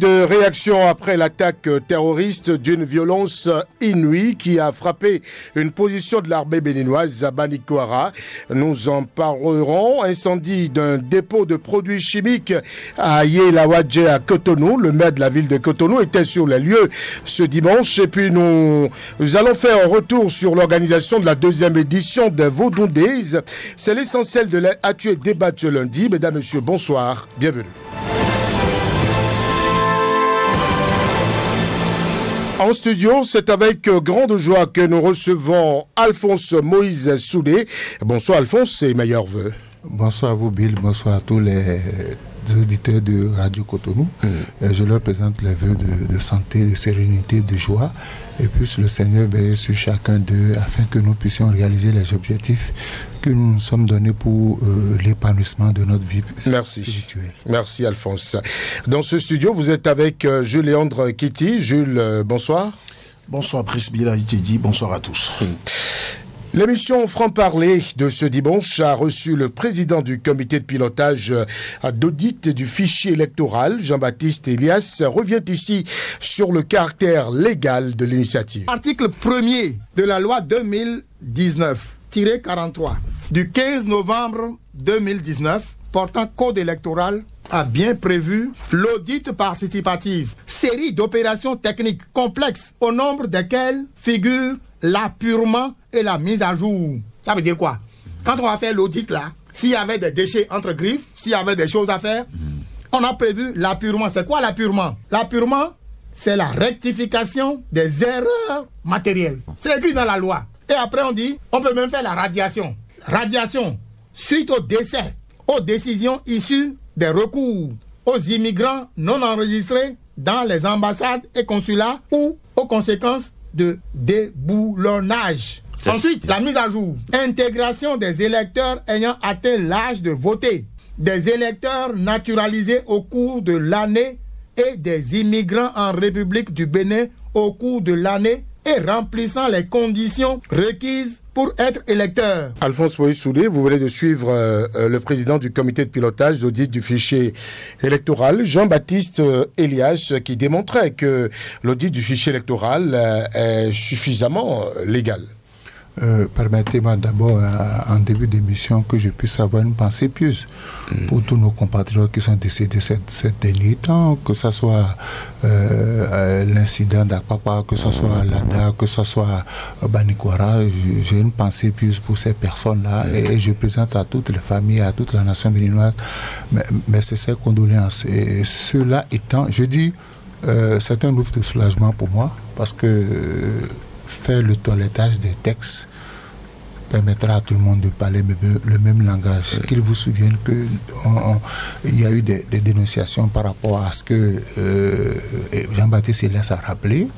de réaction après l'attaque terroriste d'une violence inouïe qui a frappé une position de l'armée béninoise à Banikwara. Nous en parlerons. Incendie d'un dépôt de produits chimiques à Yelawadje à Cotonou. Le maire de la ville de Cotonou était sur les lieux ce dimanche. Et puis nous allons faire un retour sur l'organisation de la deuxième édition de Vodou Days. C'est l'essentiel de l'actu débat ce lundi. Mesdames, Messieurs, bonsoir. Bienvenue. En studio, c'est avec grande joie que nous recevons Alphonse Moïse Soudé. Bonsoir Alphonse et meilleurs vœux. Bonsoir à vous Bill, bonsoir à tous les auditeurs de Radio Cotonou. Je leur présente les vœux de santé, de sérénité, de joie. Et puis le Seigneur veille sur chacun d'eux afin que nous puissions réaliser les objectifs que nous nous sommes donnés pour l'épanouissement de notre vie spirituelle. Merci Alphonse. Dans ce studio, vous êtes avec Jules-Léandre Kitty. Jules, bonsoir. Bonsoir Prisbila Itedi, bonsoir à tous. L'émission Franc-Parler de ce dimanche a reçu le président du comité de pilotage d'audit du fichier électoral, Jean-Baptiste Elias, revient ici sur le caractère légal de l'initiative. Article 1er de la loi 2019-43 du 15 novembre 2019 portant code électoral a bien prévu l'audit participatif, série d'opérations techniques complexes au nombre desquelles figurent l'appurement et la mise à jour. Ça veut dire quoi? Quand on va faire l'audit là, s'il y avait des déchets entre griffes, s'il y avait des choses à faire, on a prévu l'appurement. C'est quoi l'appurement? L'appurement, c'est la rectification des erreurs matérielles. C'est écrit dans la loi. Et après on dit, on peut même faire la radiation. Radiation, suite au décès, aux décisions issues des recours aux immigrants non enregistrés dans les ambassades et consulats ou aux conséquences de déboulonnage. Ensuite, la mise à jour. Intégration des électeurs ayant atteint l'âge de voter, des électeurs naturalisés au cours de l'année et des immigrants en République du Bénin au cours de l'année et remplissant les conditions requises pour être électeur. Alphonse Moïse Soudé, vous venez de suivre le président du comité de pilotage d'audit du fichier électoral, Jean-Baptiste Elias, qui démontrait que l'audit du fichier électoral est suffisamment légal. Permettez-moi d'abord, en début d'émission, que je puisse avoir une pensée pieuse pour tous nos compatriotes qui sont décédés ces derniers temps, que ce soit l'incident d'Akpapa, que ce soit Lada, que ce soit Banikwara. J'ai une pensée pieuse pour ces personnes-là et je présente à toutes les familles, à toute la nation béninoise mes sincères condoléances. Et cela étant, je dis, c'est un ouf de soulagement pour moi parce que faire le toilettage des textes permettra à tout le monde de parler le même langage. Qu'ils vous souviennent qu'il y a eu des dénonciations par rapport à ce que Jean-Baptiste Elias a rappelé.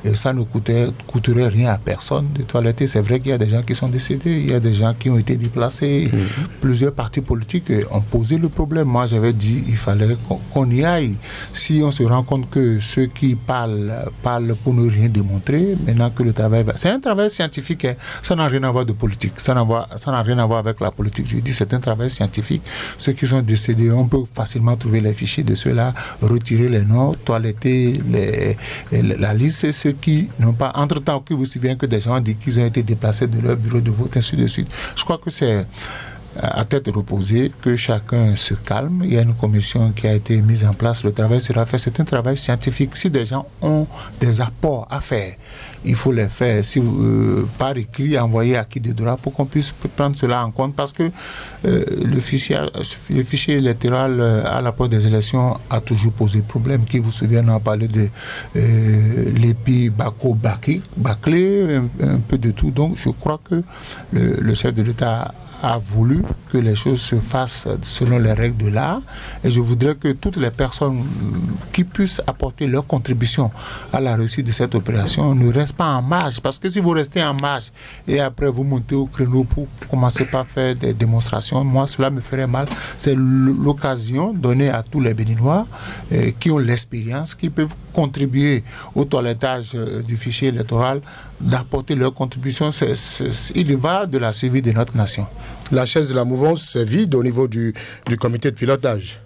Et ça ne coûterait rien à personne de toiletter. C'est vrai qu'il y a des gens qui sont décédés, il y a des gens qui ont été déplacés. Plusieurs partis politiques ont posé le problème. Moi, j'avais dit qu'il fallait qu'on y aille. Si on se rend compte que ceux qui parlent pour ne rien démontrer, maintenant que le travail va... C'est un travail scientifique, hein. Ça n'a rien à voir de politique. Ça n'a rien à voir avec la politique. Je dis c'est un travail scientifique. Ceux qui sont décédés, on peut facilement trouver les fichiers de ceux-là, retirer les noms, toiletter la liste. Et ceux qui n'ont pas, entre-temps, qui vous souvenez que des gens ont dit qu'ils ont été déplacés de leur bureau de vote, ainsi de suite. Je crois que c'est à tête reposée, que chacun se calme. Il y a une commission qui a été mise en place. Le travail sera fait. C'est un travail scientifique. Si des gens ont des apports à faire, il faut les faire. Si par écrit, envoyer à qui de droit pour qu'on puisse prendre cela en compte. Parce que le fichier électoral à l'approche des élections a toujours posé problème. Qui vous souvenez, on a parlé de l'épi Baclé, un peu de tout. Donc, je crois que le chef de l'État a voulu que les choses se fassent selon les règles de l'art et je voudrais que toutes les personnes qui puissent apporter leur contribution à la réussite de cette opération ne restent pas en marge, parce que si vous restez en marge et après vous montez au créneau pour commencer par faire des démonstrations, moi cela me ferait mal. C'est l'occasion donnée à tous les Béninois qui ont l'expérience, qui peuvent contribuer au toilettage du fichier électoral, d'apporter leur contribution. Il y va de la survie de notre nation. La chaise de la mouvance est vide au niveau du comité de pilotage.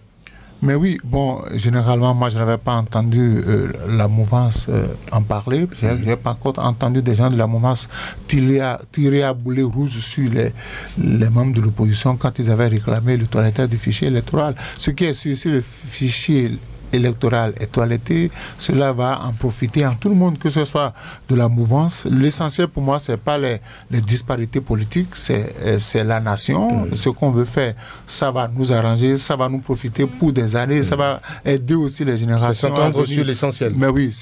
Mais oui, bon, généralement, moi, je n'avais pas entendu la mouvance en parler. Je n'avais pas encore entendu des gens de la mouvance tirer à boulet rouge sur les membres de l'opposition quand ils avaient réclamé le toilettage du fichier électoral. Ce qui est sûr, si le fichier électoral est toiletté, cela va en profiter en tout le monde, que ce soit de la mouvance. L'essentiel pour moi, c'est pas les disparités politiques, c'est la nation. Ce qu'on veut faire, ça va nous arranger, ça va nous profiter pour des années, ça va aider aussi les générations. S'entendre sur l'essentiel. Mais oui,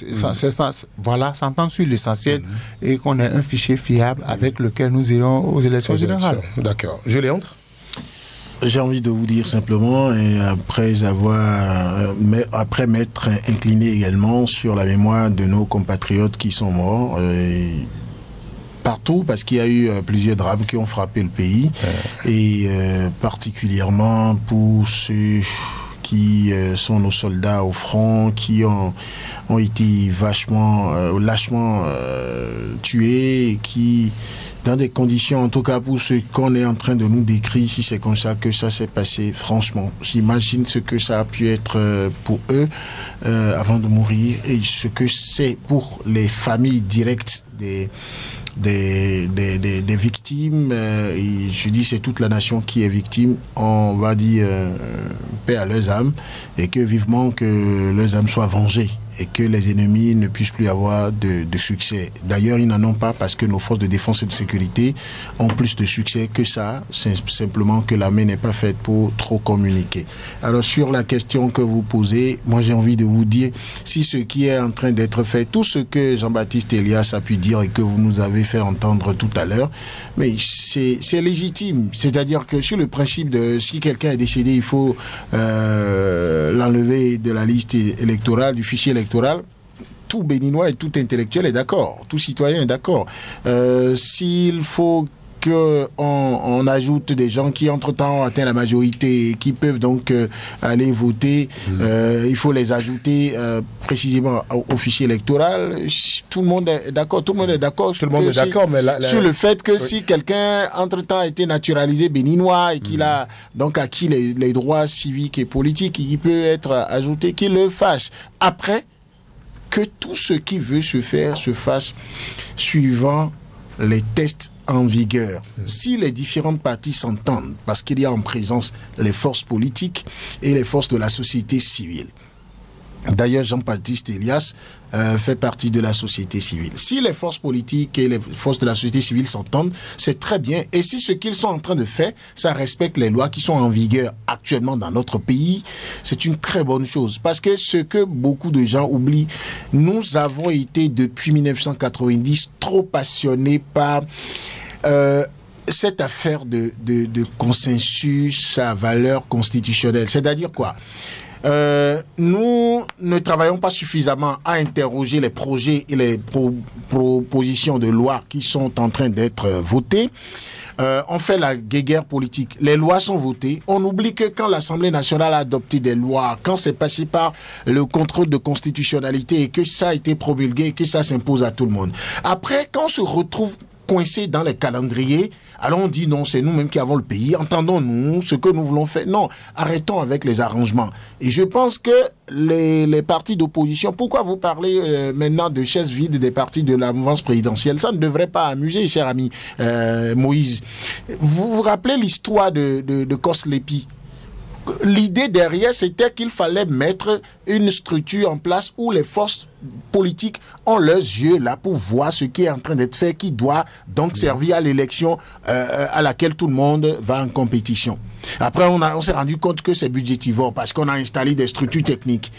voilà, s'entendre sur l'essentiel et qu'on ait un fichier fiable avec lequel nous irons aux élections générales. D'accord. Jules-Léandre? J'ai envie de vous dire simplement, et après m'être incliné également sur la mémoire de nos compatriotes qui sont morts, partout, parce qu'il y a eu plusieurs drames qui ont frappé le pays, et particulièrement pour ceux qui sont nos soldats au front, qui ont été lâchement tués, qui... dans des conditions, en tout cas pour ce qu'on est en train de nous décrire, si c'est comme ça que ça s'est passé, franchement, j'imagine ce que ça a pu être pour eux avant de mourir et ce que c'est pour les familles directes des victimes. Et je dis c'est toute la nation qui est victime. On va dire paix à leurs âmes et que vivement que leurs âmes soient vengées et que les ennemis ne puissent plus avoir de succès. D'ailleurs, ils n'en ont pas parce que nos forces de défense et de sécurité ont plus de succès que ça. C'est simplement que la main n'est pas faite pour trop communiquer. Alors, sur la question que vous posez, moi j'ai envie de vous dire, si ce qui est en train d'être fait, tout ce que Jean-Baptiste Elias a pu dire et que vous nous avez fait entendre tout à l'heure, mais c'est légitime. C'est-à-dire que sur le principe de si quelqu'un est décédé, il faut l'enlever de la liste électorale, du fichier électoral, tout Béninois et tout intellectuel est d'accord, tout citoyen est d'accord. S'il faut qu'on ajoute des gens qui entre-temps ont atteint la majorité et qui peuvent donc aller voter, il faut les ajouter précisément au fichier électoral. Tout le monde est d'accord. Tout le monde est d'accord. Tout le monde est d'accord, mais sur le fait que si quelqu'un entre-temps a été naturalisé béninois et qu'il a donc acquis les droits civiques et politiques, il peut être ajouté, qu'il le fasse. Après, que tout ce qui veut se faire se fasse suivant les tests en vigueur. Si les différentes parties s'entendent, parce qu'il y a en présence les forces politiques et les forces de la société civile. D'ailleurs, Jean-Baptiste Elias fait partie de la société civile. Si les forces politiques et les forces de la société civile s'entendent, c'est très bien. Et si ce qu'ils sont en train de faire, ça respecte les lois qui sont en vigueur actuellement dans notre pays, c'est une très bonne chose. Parce que ce que beaucoup de gens oublient, nous avons été depuis 1990 trop passionnés par cette affaire de consensus à valeur constitutionnelle. C'est-à-dire quoi ? Nous ne travaillons pas suffisamment à interroger les projets et les propositions de loi qui sont en train d'être votées. On fait la guéguerre politique. Les lois sont votées. On oublie que quand l'Assemblée nationale a adopté des lois, quand c'est passé par le contrôle de constitutionnalité et que ça a été promulgué et que ça s'impose à tout le monde. Après, quand on se retrouve coincé dans les calendriers, alors on dit non, c'est nous-mêmes qui avons le pays, entendons-nous ce que nous voulons faire. Non, arrêtons avec les arrangements. Et je pense que les partis d'opposition, pourquoi vous parlez maintenant de chaises vides des partis de la mouvance présidentielle? Ça ne devrait pas amuser, cher ami Moïse. Vous vous rappelez l'histoire de Koslepi? L'idée derrière, c'était qu'il fallait mettre une structure en place où les forces politiques ont leurs yeux là pour voir ce qui est en train d'être fait, qui doit donc servir à l'élection à laquelle tout le monde va en compétition. Après, on s'est rendu compte que c'est budgétivore parce qu'on a installé des structures techniques.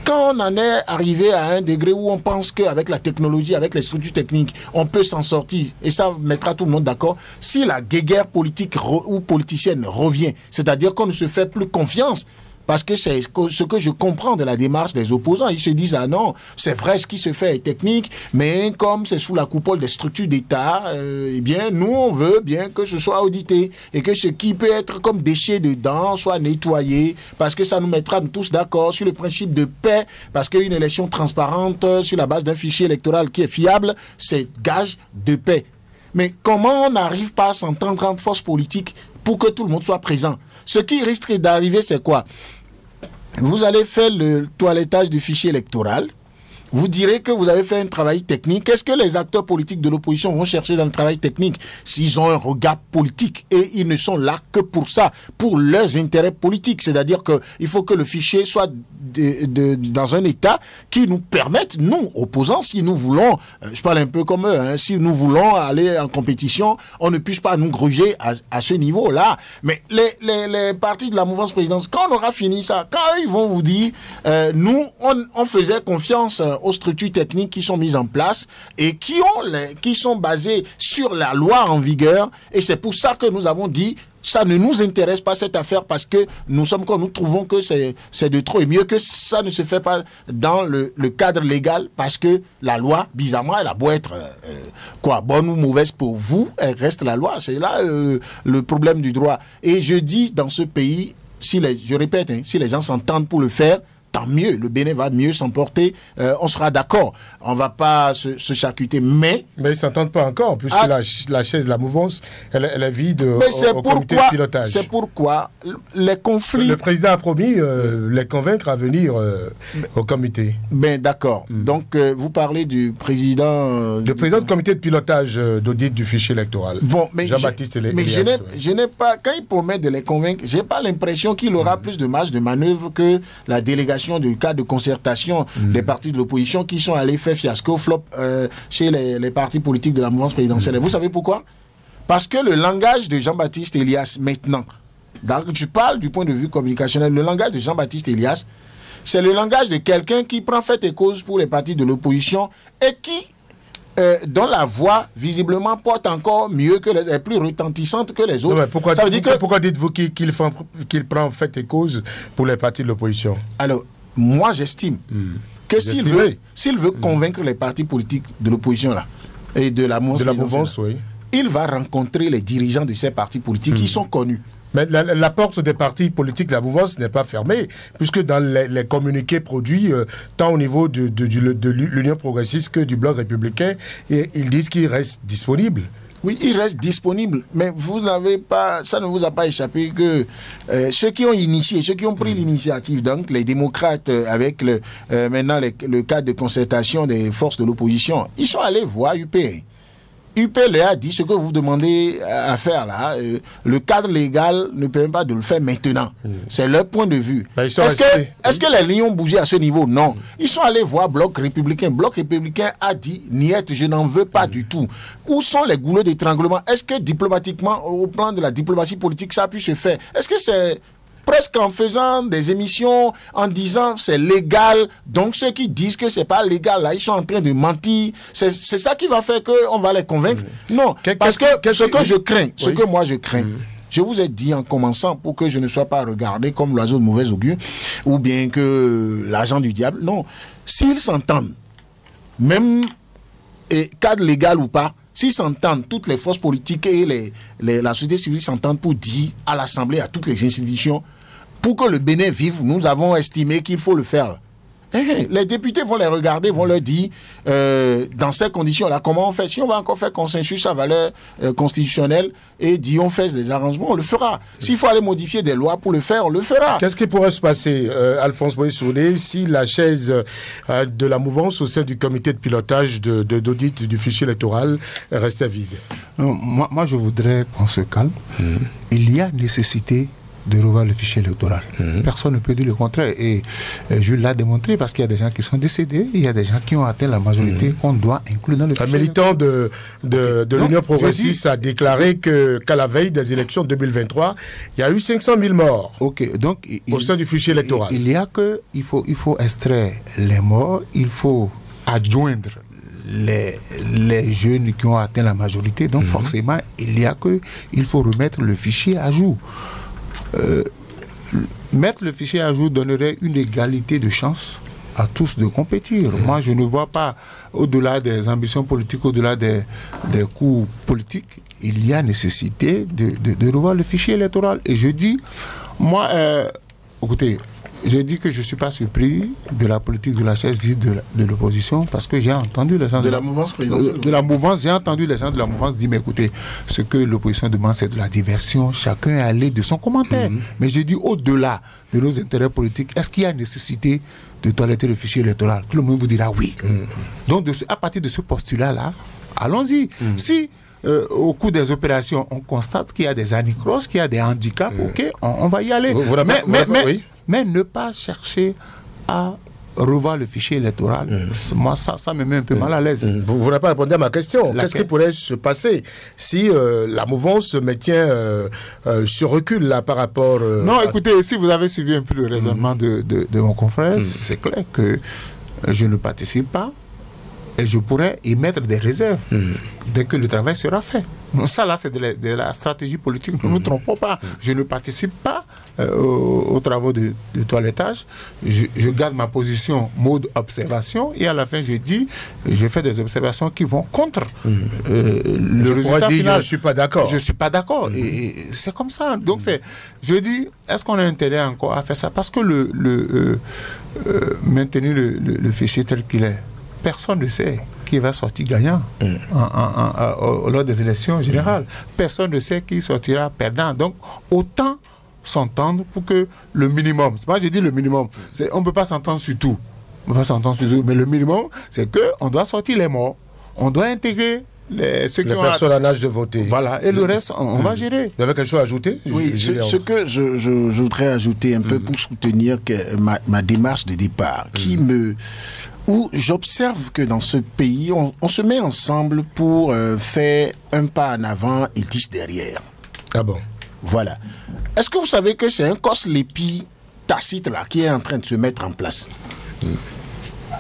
Quand on en est arrivé à un degré où on pense qu'avec la technologie, avec les structures techniques, on peut s'en sortir, et ça mettra tout le monde d'accord, si la guéguerre politique ou politicienne revient, c'est-à-dire qu'on ne se fait plus confiance, parce que c'est ce que je comprends de la démarche des opposants. Ils se disent, ah non, c'est vrai, ce qui se fait est technique, mais comme c'est sous la coupole des structures d'État, eh bien, nous, on veut bien que ce soit audité et que ce qui peut être comme déchet dedans soit nettoyé, parce que ça nous mettra tous d'accord sur le principe de paix, parce qu'une élection transparente sur la base d'un fichier électoral qui est fiable, c'est gage de paix. Mais comment on n'arrive pas à s'entendre entre forces politiques pour que tout le monde soit présent? Ce qui risque d'arriver, c'est quoi? vous allez faire le toilettage du fichier électoral. Vous direz que vous avez fait un travail technique. Qu'est-ce que les acteurs politiques de l'opposition vont chercher dans le travail technique s'ils ont un regard politique? Et ils ne sont là que pour ça, pour leurs intérêts politiques. C'est-à-dire qu'il faut que le fichier soit dans un état qui nous permette, nous, opposants, si nous voulons, je parle un peu comme eux, hein, si nous voulons aller en compétition, on ne puisse pas nous gruger à ce niveau-là. Mais les partis de la mouvance présidentielle, quand on aura fini ça, quand ils vont vous dire, nous, on faisait confiance aux structures techniques qui sont mises en place et qui sont basées sur la loi en vigueur, et c'est pour ça que nous avons dit ça ne nous intéresse pas cette affaire, parce que nous trouvons que c'est de trop, et mieux que ça ne se fait pas dans le cadre légal, parce que la loi, bizarrement, elle a beau être bonne ou mauvaise pour vous, elle reste la loi. C'est là le problème du droit. Et je dis, dans ce pays, je répète, si les gens s'entendent pour le faire, tant mieux, le Bénin va mieux s'emporter, on sera d'accord, on ne va pas se charcuter, mais ils ne s'entendent pas encore, puisque la chaise de la mouvance, elle est vide au comité de pilotage. C'est pourquoi les conflits... Le président a promis les convaincre à venir au comité. Ben d'accord, donc vous parlez du président... Le président du comité de pilotage d'audit du fichier électoral, Jean-Baptiste Elias. Mais je n'ai pas, quand il promet de les convaincre, je n'ai pas l'impression qu'il aura plus de marge de manœuvre que la délégation du cadre de concertation des partis de l'opposition qui sont allés faire fiasco, flop chez les partis politiques de la mouvance présidentielle. Et vous savez pourquoi? Parce que le langage de Jean-Baptiste Elias maintenant, donc tu parles du point de vue communicationnel, le langage de Jean-Baptiste Elias, c'est le langage de quelqu'un qui prend fait et cause pour les partis de l'opposition et qui dont la voix visiblement porte encore mieux que est plus retentissante que les autres. Non, pourquoi dites-vous qu'il prend fait et cause pour les partis de l'opposition? Alors, moi j'estime que s'il veut convaincre les partis politiques de l'opposition là et de la mouvance, oui, il va rencontrer les dirigeants de ces partis politiques qui sont connus. Mais la porte des partis politiques de la mouvance n'est pas fermée, puisque dans les communiqués produits, tant au niveau de l'Union progressiste que du Bloc républicain, ils disent qu'ils restent disponibles. Oui, ils restent disponibles, mais ça ne vous a pas échappé que ceux qui ont initié, ceux qui ont pris l'initiative, donc les démocrates avec maintenant le cadre de concertation des forces de l'opposition, ils sont allés voir UP. UP leur a dit ce que vous demandez à faire là, le cadre légal ne permet pas de le faire maintenant. C'est leur point de vue. Est-ce que les lignes ont bougé à ce niveau? Non. Ils sont allés voir Bloc républicain. Bloc républicain a dit, niet, je n'en veux pas du tout. Où sont les goulots d'étranglement? Est-ce que diplomatiquement, au plan de la diplomatie politique, ça a pu se faire? Est-ce que c'est presque en faisant des émissions, en disant c'est légal, donc ceux qui disent que c'est pas légal, là, ils sont en train de mentir. C'est ça qui va faire qu'on va les convaincre? Non, parce que ce que moi je crains, je vous ai dit en commençant, pour que je ne sois pas regardé comme l'oiseau de mauvais augure, ou bien que l'agent du diable, non. S'ils s'entendent, même cadre légal ou pas, s'ils s'entendent, toutes les forces politiques et la société civile s'entendent pour dire à l'Assemblée, à toutes les institutions, pour que le Bénin vive, nous avons estimé qu'il faut le faire. Les députés vont les regarder, vont leur dire, dans ces conditions-là, comment on fait? Si on va encore faire consensus à valeur constitutionnelle et dit on fait des arrangements, on le fera. S'il faut aller modifier des lois pour le faire, on le fera. Qu'est-ce qui pourrait se passer, Alphonse Boïsoulé, si la chaise de la mouvance au sein du comité de pilotage d'audit du fichier électoral restait vide? Moi, je voudrais qu'on se calme. Il y a nécessité de revoir le fichier électoral. Personne ne peut dire le contraire. Et Jules l'a démontré, parce qu'il y a des gens qui sont décédés, il y a des gens qui ont atteint la majorité qu'on doit inclure dans le fichier. Un militant de l'Union progressiste a déclaré qu'à la veille des élections 2023, il y a eu 500 000 morts au sein du fichier électoral. Il faut extraire les morts, il faut adjoindre les jeunes qui ont atteint la majorité. Donc forcément, il faut remettre le fichier à jour. Mettre le fichier à jour donnerait une égalité de chance à tous de compétir. Moi, je ne vois pas, au-delà des ambitions politiques, au-delà des coups politiques, il y a nécessité de revoir le fichier électoral. Et je dis, moi, écoutez, je dis que je ne suis pas surpris de la politique de la chaise vide de l'opposition parce que j'ai entendu les gens de la mouvance présidentielle. De la mouvance, j'ai entendu les gens de la mouvance dire mais écoutez, ce que l'opposition demande c'est de la diversion, chacun est allé de son commentaire. Mais je dis au-delà de nos intérêts politiques, est-ce qu'il y a nécessité de toiletter le fichier électoral? Tout le monde vous dira oui. Donc à partir de ce postulat-là, allons-y. Si au cours des opérations, on constate qu'il y a des anicroches, qu'il y a des handicaps, ok, on va y aller. Mais ne pas chercher à revoir le fichier électoral, moi ça me met un peu mal à l'aise. Vous n'avez pas répondu à ma question. Qu'est-ce qui pourrait se passer si la mouvance se maintient sur recul là par rapport... non, écoutez, si vous avez suivi un peu le raisonnement de mon confrère, c'est clair que je ne participe pas. Et je pourrais y mettre des réserves dès que le travail sera fait. Ça, là, c'est de la stratégie politique. Ne nous trompons pas. Je ne participe pas aux travaux de toilettage. Je garde ma position mode observation et à la fin, je fais des observations qui vont contre le résultat final. Je ne suis pas d'accord. Je ne suis pas d'accord. Et c'est comme ça. Donc, je dis, est-ce qu'on a intérêt encore à faire ça? Parce que maintenir le fichier tel qu'il est, personne ne sait qui va sortir gagnant lors des élections générales. Personne ne sait qui sortira perdant. Donc, autant s'entendre pour que le minimum, moi je dis le minimum, on ne peut pas s'entendre sur tout. On peut pas s'entendre sur tout, mais le minimum, c'est qu'on doit sortir les morts. On doit intégrer les personnes en âge de voter. Voilà, et le reste, on va gérer. Vous avez quelque chose à ajouter? Oui, ce que je voudrais ajouter un peu pour soutenir ma démarche de départ, où j'observe que dans ce pays, on se met ensemble pour faire un pas en avant et 10 derrière. Ah bon? Voilà. Est-ce que vous savez que c'est un cos-lépi tacite là qui est en train de se mettre en place?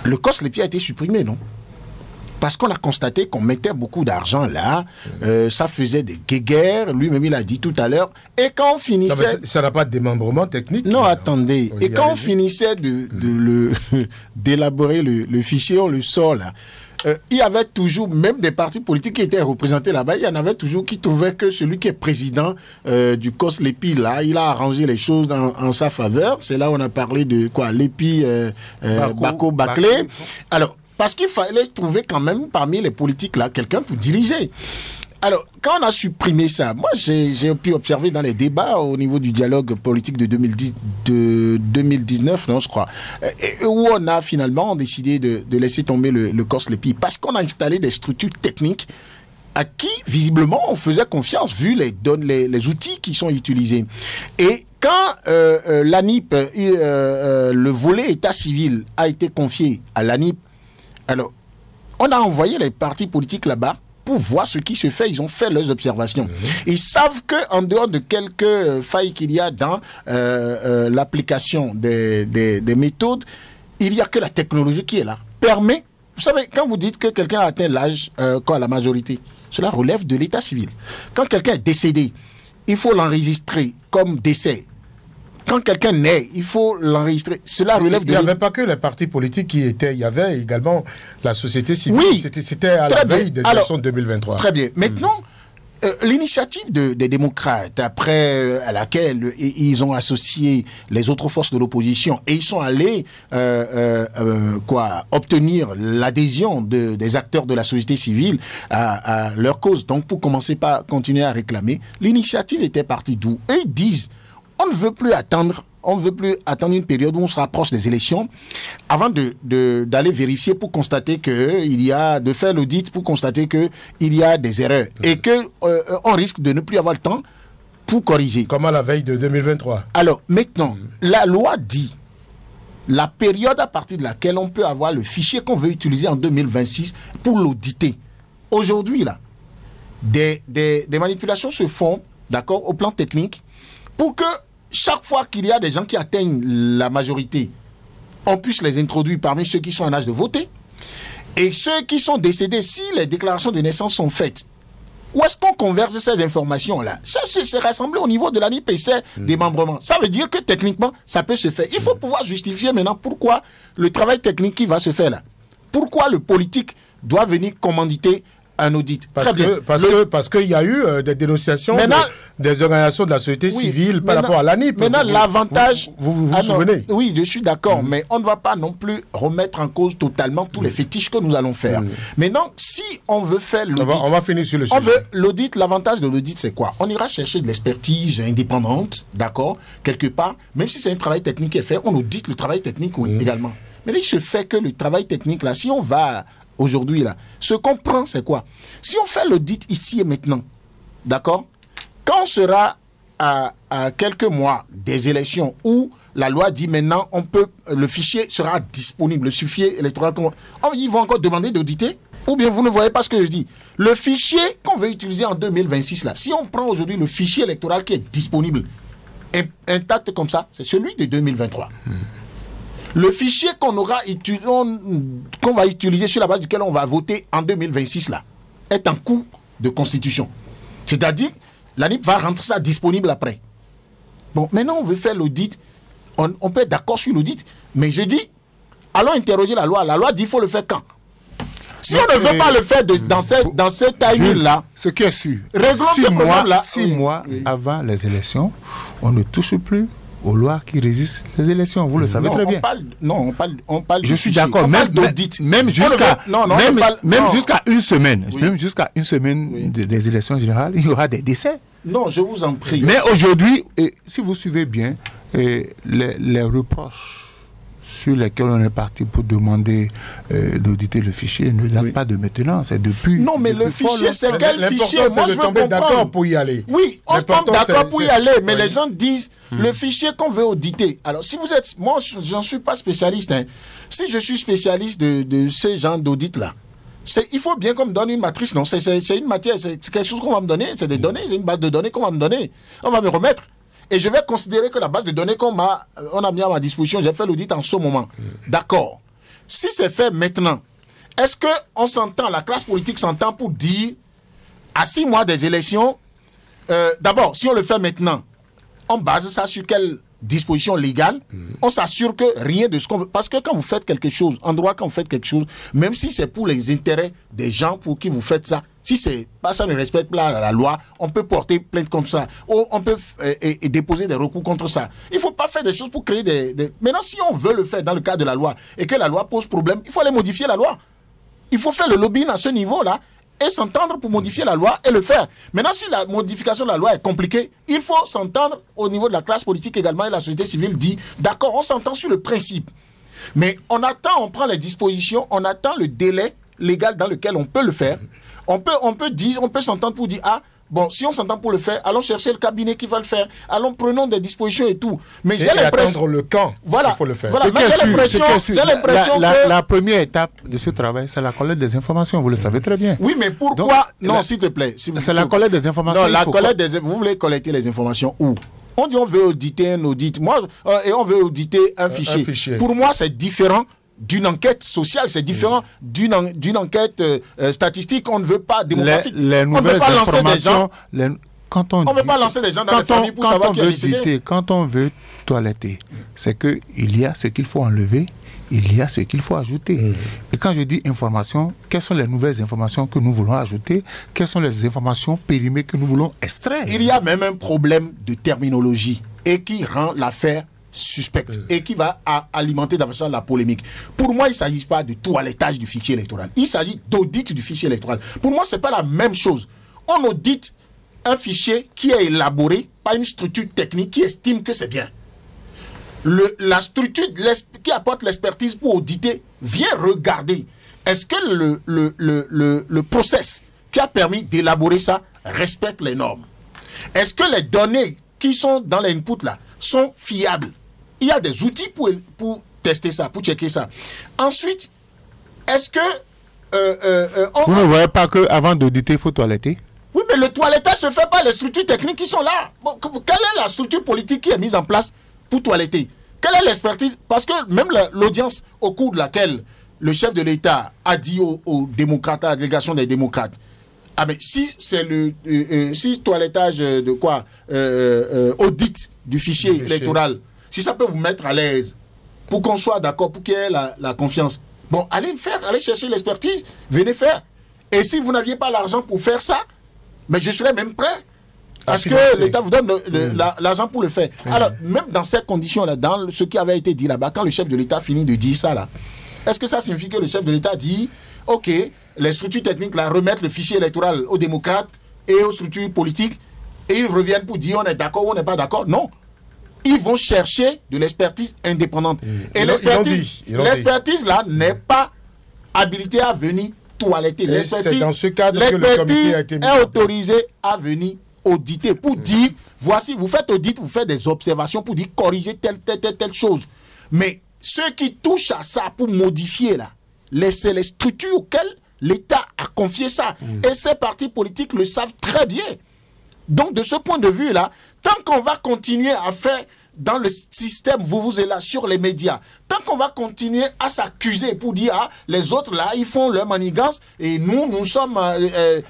Le cos-lépi a été supprimé, non? Parce qu'on a constaté qu'on mettait beaucoup d'argent là, ça faisait des guéguerres, lui-même il a dit tout à l'heure, et quand on finissait... Non, ça n'a pas de démembrement technique? Non, attendez, et quand on finissait d'élaborer le fichier, on le sort là, il y avait toujours, même des partis politiques qui étaient représentés là-bas, il y en avait toujours qui trouvaient que celui qui est président du COS-LEPI là, il a arrangé les choses en sa faveur. C'est là où on a parlé de quoi, LEPI, Bako Baklé. Alors, parce qu'il fallait trouver quand même parmi les politiques là quelqu'un pour diriger. Alors, quand on a supprimé ça, moi j'ai pu observer dans les débats au niveau du dialogue politique de 2019, non, je crois, où on a finalement décidé de laisser tomber le COS-LEPI parce qu'on a installé des structures techniques à qui, visiblement, on faisait confiance vu les outils qui sont utilisés. Et quand l'ANIP, le volet état civil a été confié à l'ANIP, alors, on a envoyé les partis politiques là-bas pour voir ce qui se fait. Ils ont fait leurs observations. Ils savent qu'en dehors de quelques failles qu'il y a dans l'application des méthodes, il n'y a que la technologie qui est là. Permet, vous savez, quand vous dites que quelqu'un a atteint l'âge, la majorité, cela relève de l'état civil. Quand quelqu'un est décédé, il faut l'enregistrer comme décès. Quand quelqu'un naît, il faut l'enregistrer. Cela relève de... Il n'y avait pas que les partis politiques qui étaient... Il y avait également la société civile. Oui. C'était à la veille des élections de 2023. Très bien. Maintenant, l'initiative des démocrates, après à laquelle ils ont associé les autres forces de l'opposition et ils sont allés obtenir l'adhésion des acteurs de la société civile à leur cause. Donc, pour commencer par continuer à réclamer, l'initiative était partie d'où? Et ils disent... On ne veut plus attendre une période où on se rapproche des élections avant d'aller vérifier pour constater de faire l'audit pour constater qu'il y a des erreurs et qu'on risque de ne plus avoir le temps pour corriger. Comme à la veille de 2023. Alors, maintenant, la loi dit la période à partir de laquelle on peut avoir le fichier qu'on veut utiliser en 2026 pour l'auditer. Aujourd'hui, là, des manipulations se font, d'accord, au plan technique, pour que chaque fois qu'il y a des gens qui atteignent la majorité, on puisse les introduire parmi ceux qui sont en âge de voter. Et ceux qui sont décédés, si les déclarations de naissance sont faites, où est-ce qu'on converge ces informations-là? Ça, c'est rassemblé au niveau de l'ANIP et c'est démembrement. Ça veut dire que techniquement, ça peut se faire. Il faut pouvoir justifier maintenant pourquoi le travail technique qui va se faire là. Pourquoi le politique doit venir commanditer un audit. Parce qu'il y a eu des dénonciations des organisations de la société civile par rapport à l'ANIP. Maintenant, l'avantage... Vous vous souvenez? Oui, je suis d'accord, mais on ne va pas non plus remettre en cause totalement tous les fétiches que nous allons faire. Maintenant, si on veut faire l'audit... On va finir sur le sujet. L'audit, l'avantage de l'audit, c'est quoi? On ira chercher de l'expertise indépendante, d'accord, quelque part. Même si c'est un travail technique qui est fait, on audite le travail technique également. Mais là, il se fait que le travail technique, là, si on va... Aujourd'hui, là, ce qu'on prend, c'est quoi? Si on fait l'audit ici et maintenant, d'accord? Quand on sera à quelques mois des élections où la loi dit maintenant, le fichier sera disponible, le fichier électoral, ils vont encore demander d'auditer? Ou bien vous ne voyez pas ce que je dis? Le fichier qu'on veut utiliser en 2026, là, si on prend aujourd'hui le fichier électoral qui est disponible, intact comme ça, c'est celui de 2023. Le fichier qu'on va utiliser sur la base duquel on va voter en 2026 là, est en cours de constitution. C'est-à-dire, l'ANIP va rendre ça disponible après. Bon, maintenant on veut faire l'audit. On peut être d'accord sur l'audit, mais je dis, allons interroger la loi. La loi dit qu'il faut le faire quand? Si on ne veut pas le faire dans ce timing-là, ce qui est sûr, réglons ce problème-là. 6 mois avant les élections, on ne touche plus aux lois qui résistent les élections, vous le savez très bien. On parle je suis d'accord, même jusqu'à une semaine, même jusqu'à une semaine des élections générales, il y aura des décès. Non, je vous en prie. Mais aujourd'hui, si vous suivez bien, les reproches sur lesquels on est parti pour demander d'auditer le fichier ne datent pas de maintenant, c'est depuis... Non, mais le fichier, c'est quel fichier? Moi, je veux tomber d'accord pour y aller. Oui, on tombe d'accord pour y aller, mais les gens disent le fichier qu'on veut auditer. Alors, si vous êtes... Moi, j'en suis pas spécialiste. Hein. Si je suis spécialiste de ces gens d'audit-là, il faut bien qu'on me donne une matrice, non? C'est une matière, c'est quelque chose qu'on va me donner, c'est des données, c'est une base de données qu'on va me donner. On va me remettre. Et je vais considérer que la base de données on a mis à ma disposition, j'ai fait l'audit en ce moment. D'accord. Si c'est fait maintenant, est-ce qu'on s'entend, la classe politique s'entend pour dire, à 6 mois des élections, d'abord, si on le fait maintenant, on base ça sur quelle disposition légale? On s'assure que rien de ce qu'on veut... Parce que quand vous faites quelque chose, en droit, quand vous faites quelque chose, même si c'est pour les intérêts des gens pour qui vous faites ça, si c'est pas ça ne respecte pas la loi, on peut porter plainte comme ça. Ou on peut déposer des recours contre ça. Il ne faut pas faire des choses pour créer des... Maintenant, si on veut le faire dans le cadre de la loi et que la loi pose problème, il faut aller modifier la loi. Il faut faire le lobbying à ce niveau-là et s'entendre pour modifier la loi et le faire. Maintenant, si la modification de la loi est compliquée, il faut s'entendre au niveau de la classe politique également et la société civile dit, d'accord, on s'entend sur le principe. Mais on attend, on prend les dispositions, on attend le délai légal dans lequel on peut le faire. On peut s'entendre pour dire, ah, bon, si on s'entend pour le faire, allons chercher le cabinet qui va le faire. Prenons des dispositions et tout. Mais j'ai l'impression... attendre le camp, voilà, il faut le faire. Voilà, j'ai l'impression que... La première étape de ce travail, c'est la collecte des informations, vous le savez très bien. Oui, mais pourquoi... Non, s'il te plaît. C'est la collecte des informations. Non, vous voulez collecter les informations où? On dit on veut auditer un audit. Et on veut auditer un fichier. Pour moi, c'est différent d'une enquête sociale, c'est différent d'une enquête statistique. On ne veut pas démographique. Les nouvelles informations... On ne veut pas lancer des gens dans les familles pour savoir qui est décédé. Quand on veut toiletter, c'est qu'il y a ce qu'il faut enlever, il y a ce qu'il faut ajouter. Et quand je dis information, quelles sont les nouvelles informations que nous voulons ajouter? Quelles sont les informations périmées que nous voulons extraire? Il y a même un problème de terminologie et qui rend l'affaire suspecte et qui va alimenter davantage la polémique. Pour moi, il ne s'agit pas de toilettage du fichier électoral. Il s'agit d'audit du fichier électoral. Pour moi, ce n'est pas la même chose. On audite un fichier qui est élaboré par une structure technique qui estime que c'est bien. La structure qui apporte l'expertise pour auditer vient regarder est-ce que le process qui a permis d'élaborer ça respecte les normes. Est-ce que les données qui sont dans l'input là sont fiables? Il y a des outils pour tester ça, pour checker ça. Ensuite, est-ce que... Vous ne voyez pas qu'avant d'auditer, il faut toiletter? Oui, mais le toilettage se fait par les structures techniques qui sont là. Bon, quelle est la structure politique qui est mise en place pour toiletter? Quelle est l'expertise? Parce que même l'audience au cours de laquelle le chef de l'État a dit aux démocrates, à la délégation des démocrates, ah mais si c'est si toilettage de quoi audit du fichier électoral, si ça peut vous mettre à l'aise pour qu'on soit d'accord, pour qu'il y ait la confiance, bon, allez chercher l'expertise, venez faire. Et si vous n'aviez pas l'argent pour faire ça, mais je serais même prêt. Parce que l'État vous donne l'argent pour le faire. Alors, même dans ces conditions-là, dans ce qui avait été dit là-bas, quand le chef de l'État finit de dire ça, là, est-ce que ça signifie que le chef de l'État dit, OK, les structures techniques là, remettent le fichier électoral aux démocrates et aux structures politiques, et ils reviennent pour dire on est d'accord ou on n'est pas d'accord? Non. Ils vont chercher de l'expertise indépendante. Et l'expertise là n'est pas habilitée à venir toiletter. C'est dans ce cadre que le comité a été mis est autorisé à venir auditer pour dire, voici, vous faites audit, vous faites des observations pour dire corriger telle chose. Mais ceux qui touchent à ça pour modifier là, c'est les structures auxquelles l'État a confié ça. Et ces partis politiques le savent très bien. Donc de ce point de vue là, tant qu'on va continuer à faire dans le système, vous êtes là sur les médias, tant qu'on va continuer à s'accuser pour dire ah, les autres là, ils font leur manigance et nous sommes,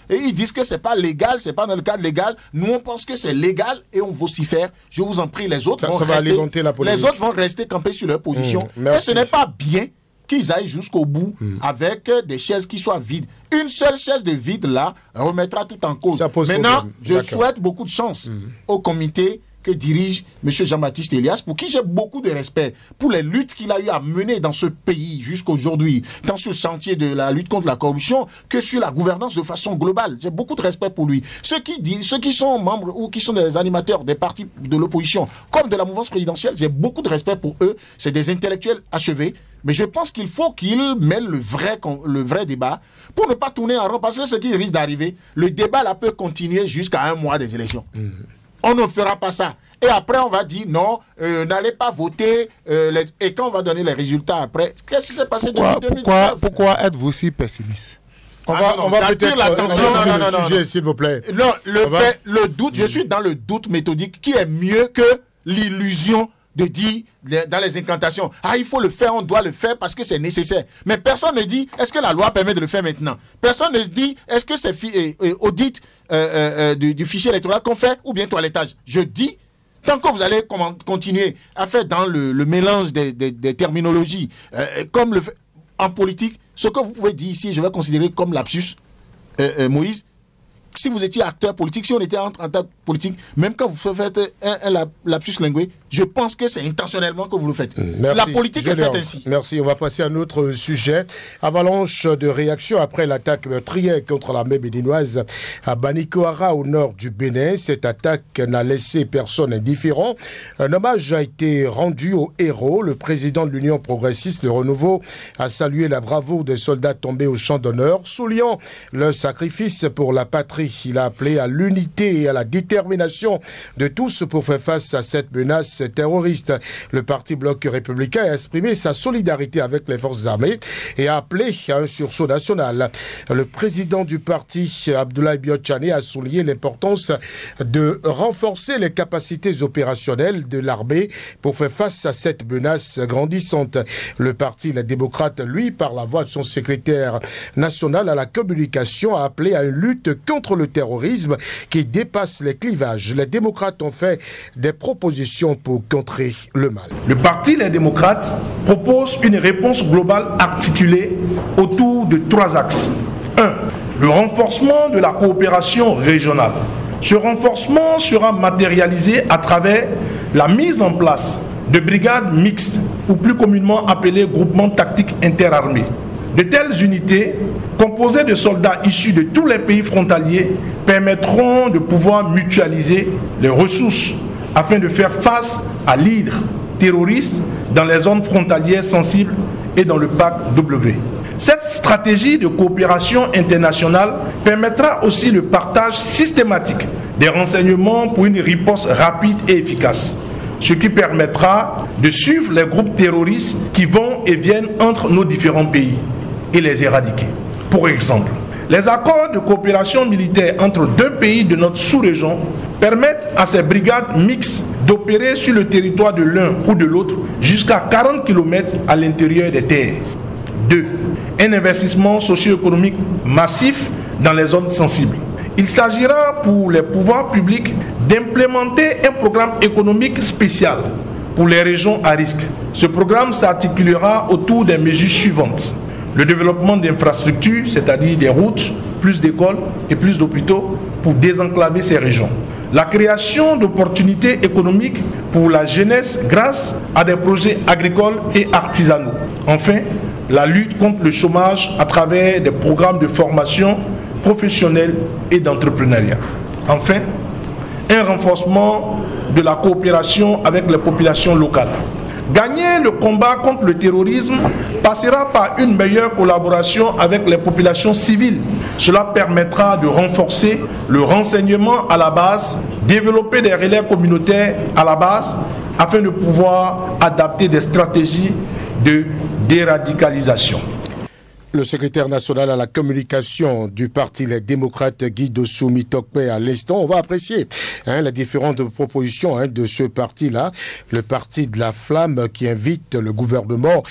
et ils disent que c'est pas légal, c'est pas dans le cadre légal, nous on pense que c'est légal et on vocifère. Je vous en prie, les autres vont rester campés sur leur position. Et ce n'est pas bien qu'ils aillent jusqu'au bout avec des chaises qui soient vides. Une seule chaise de vide là remettra tout en cause. Maintenant, je souhaite beaucoup de chance au comité que dirige M. Jean-Baptiste Elias, pour qui j'ai beaucoup de respect, pour les luttes qu'il a eu à mener dans ce pays jusqu'aujourd'hui, tant sur le chantier de la lutte contre la corruption que sur la gouvernance de façon globale. J'ai beaucoup de respect pour lui. Ceux qui sont membres ou qui sont des animateurs des partis de l'opposition, comme de la mouvance présidentielle, j'ai beaucoup de respect pour eux. C'est des intellectuels achevés. Mais je pense qu'il faut qu'ils mêlent le vrai débat pour ne pas tourner en rond. Parce que ce qui risque d'arriver, le débat là peut continuer jusqu'à un mois des élections. On ne fera pas ça. Et après, on va dire non, n'allez pas voter. Et quand on va donner les résultats après, qu'est-ce qui s'est passé depuis 2019 ? Pourquoi êtes-vous si pessimiste ? On va peut-être l'attention sur le sujet, s'il vous plaît. Non, le doute, je suis dans le doute méthodique qui est mieux que l'illusion de dire dans les incantations, ah, il faut le faire, on doit le faire parce que c'est nécessaire. Mais personne ne dit, est-ce que la loi permet de le faire maintenant? Personne ne dit, est-ce que c'est audit du fichier électoral qu'on fait ou bien toilettage? Je dis, tant que vous allez continuer à faire dans le mélange des terminologies, comme en politique, ce que vous pouvez dire ici, je vais considérer comme lapsus, Moïse. Si vous étiez acteur politique, si on était en acteur politique, même quand vous faites un lapsus lingué, je pense que c'est intentionnellement que vous le faites. Merci. La politique est faite ainsi. Merci. On va passer à un autre sujet. Avalanche de réactions après l'attaque meurtrière contre l'armée béninoise à Banikoara, au nord du Bénin. Cette attaque n'a laissé personne indifférent. Un hommage a été rendu aux héros. Le président de l'Union progressiste, le Renouveau, a salué la bravoure des soldats tombés au champ d'honneur, soulignant leur sacrifice pour la patrie. Il a appelé à l'unité et à la détermination de tous pour faire face à cette menace terroriste. Le parti Bloc républicain a exprimé sa solidarité avec les forces armées et a appelé à un sursaut national. Le président du parti, Abdoulaye Biotchane, a souligné l'importance de renforcer les capacités opérationnelles de l'armée pour faire face à cette menace grandissante. Le parti Les Démocrates, lui, par la voix de son secrétaire national à la communication, a appelé à une lutte contre le terrorisme qui dépasse les clivages. Les démocrates ont fait des propositions pour contrer le mal. Le parti Les Démocrates propose une réponse globale articulée autour de 3 axes. 1. Le renforcement de la coopération régionale. Ce renforcement sera matérialisé à travers la mise en place de brigades mixtes, ou plus communément appelées groupements tactiques interarmés. De telles unités, composées de soldats issus de tous les pays frontaliers, permettront de pouvoir mutualiser les ressources afin de faire face à l'hydre terroriste dans les zones frontalières sensibles et dans le pacte W. Cette stratégie de coopération internationale permettra aussi le partage systématique des renseignements pour une riposte rapide et efficace, ce qui permettra de suivre les groupes terroristes qui vont et viennent entre nos différents pays et les éradiquer. Pour exemple, les accords de coopération militaire entre 2 pays de notre sous-région permettent à ces brigades mixtes d'opérer sur le territoire de l'un ou de l'autre jusqu'à 40 km à l'intérieur des terres. 2. Un investissement socio-économique massif dans les zones sensibles. Il s'agira pour les pouvoirs publics d'implémenter un programme économique spécial pour les régions à risque. Ce programme s'articulera autour des mesures suivantes. Le développement d'infrastructures, c'est-à-dire des routes, plus d'écoles et plus d'hôpitaux pour désenclaver ces régions. La création d'opportunités économiques pour la jeunesse grâce à des projets agricoles et artisanaux. Enfin, la lutte contre le chômage à travers des programmes de formation professionnelle et d'entrepreneuriat. Enfin, un renforcement de la coopération avec les populations locales. Gagner le combat contre le terrorisme passera par une meilleure collaboration avec les populations civiles. Cela permettra de renforcer le renseignement à la base, développer des relais communautaires à la base, afin de pouvoir adapter des stratégies de déradicalisation. Le secrétaire national à la communication du parti Les Démocrates, Guy Dossou Tokpe, à l'instant. On va apprécier les différentes propositions de ce parti-là, le parti de la flamme qui invite le gouvernement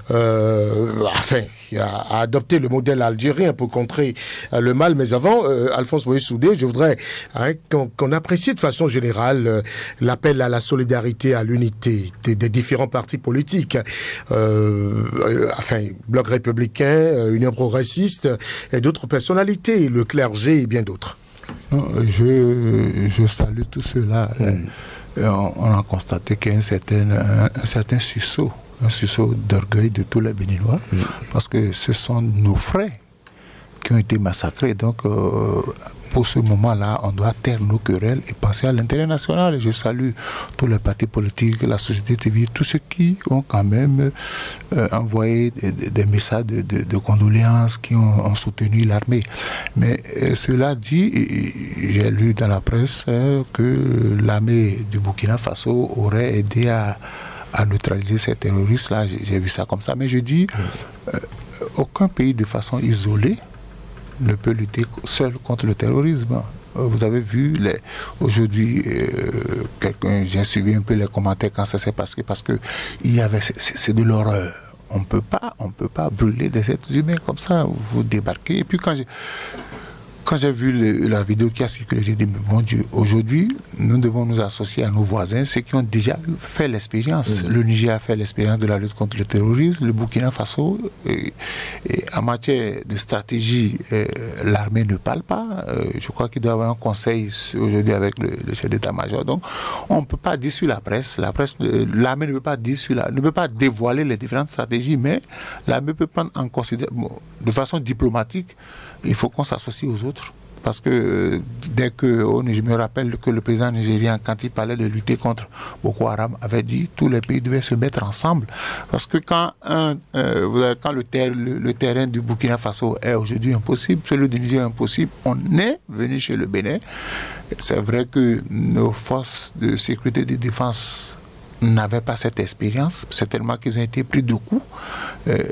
à adopter le modèle algérien pour contrer le mal. Mais avant, Alphonse Boye-Soudé, je voudrais qu'on apprécie de façon générale l'appel à la solidarité, à l'unité des différents partis politiques. Bloc républicain, Union progressiste et d'autres personnalités, le clergé et bien d'autres. Je salue tout cela. On a constaté qu'il y a un certain sursaut d'orgueil de tous les Béninois, parce que ce sont nos frères qui ont été massacrés. Donc, pour ce moment-là, on doit taire nos querelles et penser à l'intérêt national. Et je salue tous les partis politiques, la société civile, tous ceux qui ont quand même envoyé des messages de condoléances, qui ont soutenu l'armée. Mais cela dit, j'ai lu dans la presse que l'armée du Burkina Faso aurait aidé à neutraliser ces terroristes-là. J'ai vu ça comme ça. Mais je dis, aucun pays de façon isolée ne peut lutter seul contre le terrorisme. Vous avez vu, aujourd'hui, j'ai suivi un peu les commentaires quand ça s'est passé, parce que c'est de l'horreur. On peut pas brûler des êtres humains comme ça, vous débarquez. Et puis quand j'ai vu la vidéo qui a circulé, j'ai dit, mais mon Dieu, aujourd'hui, nous devons nous associer à nos voisins, ceux qui ont déjà fait l'expérience. Le Niger a fait l'expérience de la lutte contre le terrorisme, le Burkina Faso, et en matière de stratégie, l'armée ne parle pas. Je crois qu'il doit y avoir un conseil aujourd'hui avec le chef d'état-major. Donc, on ne peut pas dire sur la presse, l'armée ne peut pas dire ne peut pas dévoiler les différentes stratégies, mais l'armée peut prendre en considération, de façon diplomatique, il faut qu'on s'associe aux autres. Parce que dès que, je me rappelle que le président nigérien, quand il parlait de lutter contre Boko Haram, avait dit que tous les pays devaient se mettre ensemble. Parce que quand le terrain du Burkina Faso est aujourd'hui impossible, celui du Niger est impossible, on est venu chez le Bénin. C'est vrai que nos forces de sécurité et de défense n'avaient pas cette expérience, c'est tellement qu'ils ont été pris de coups.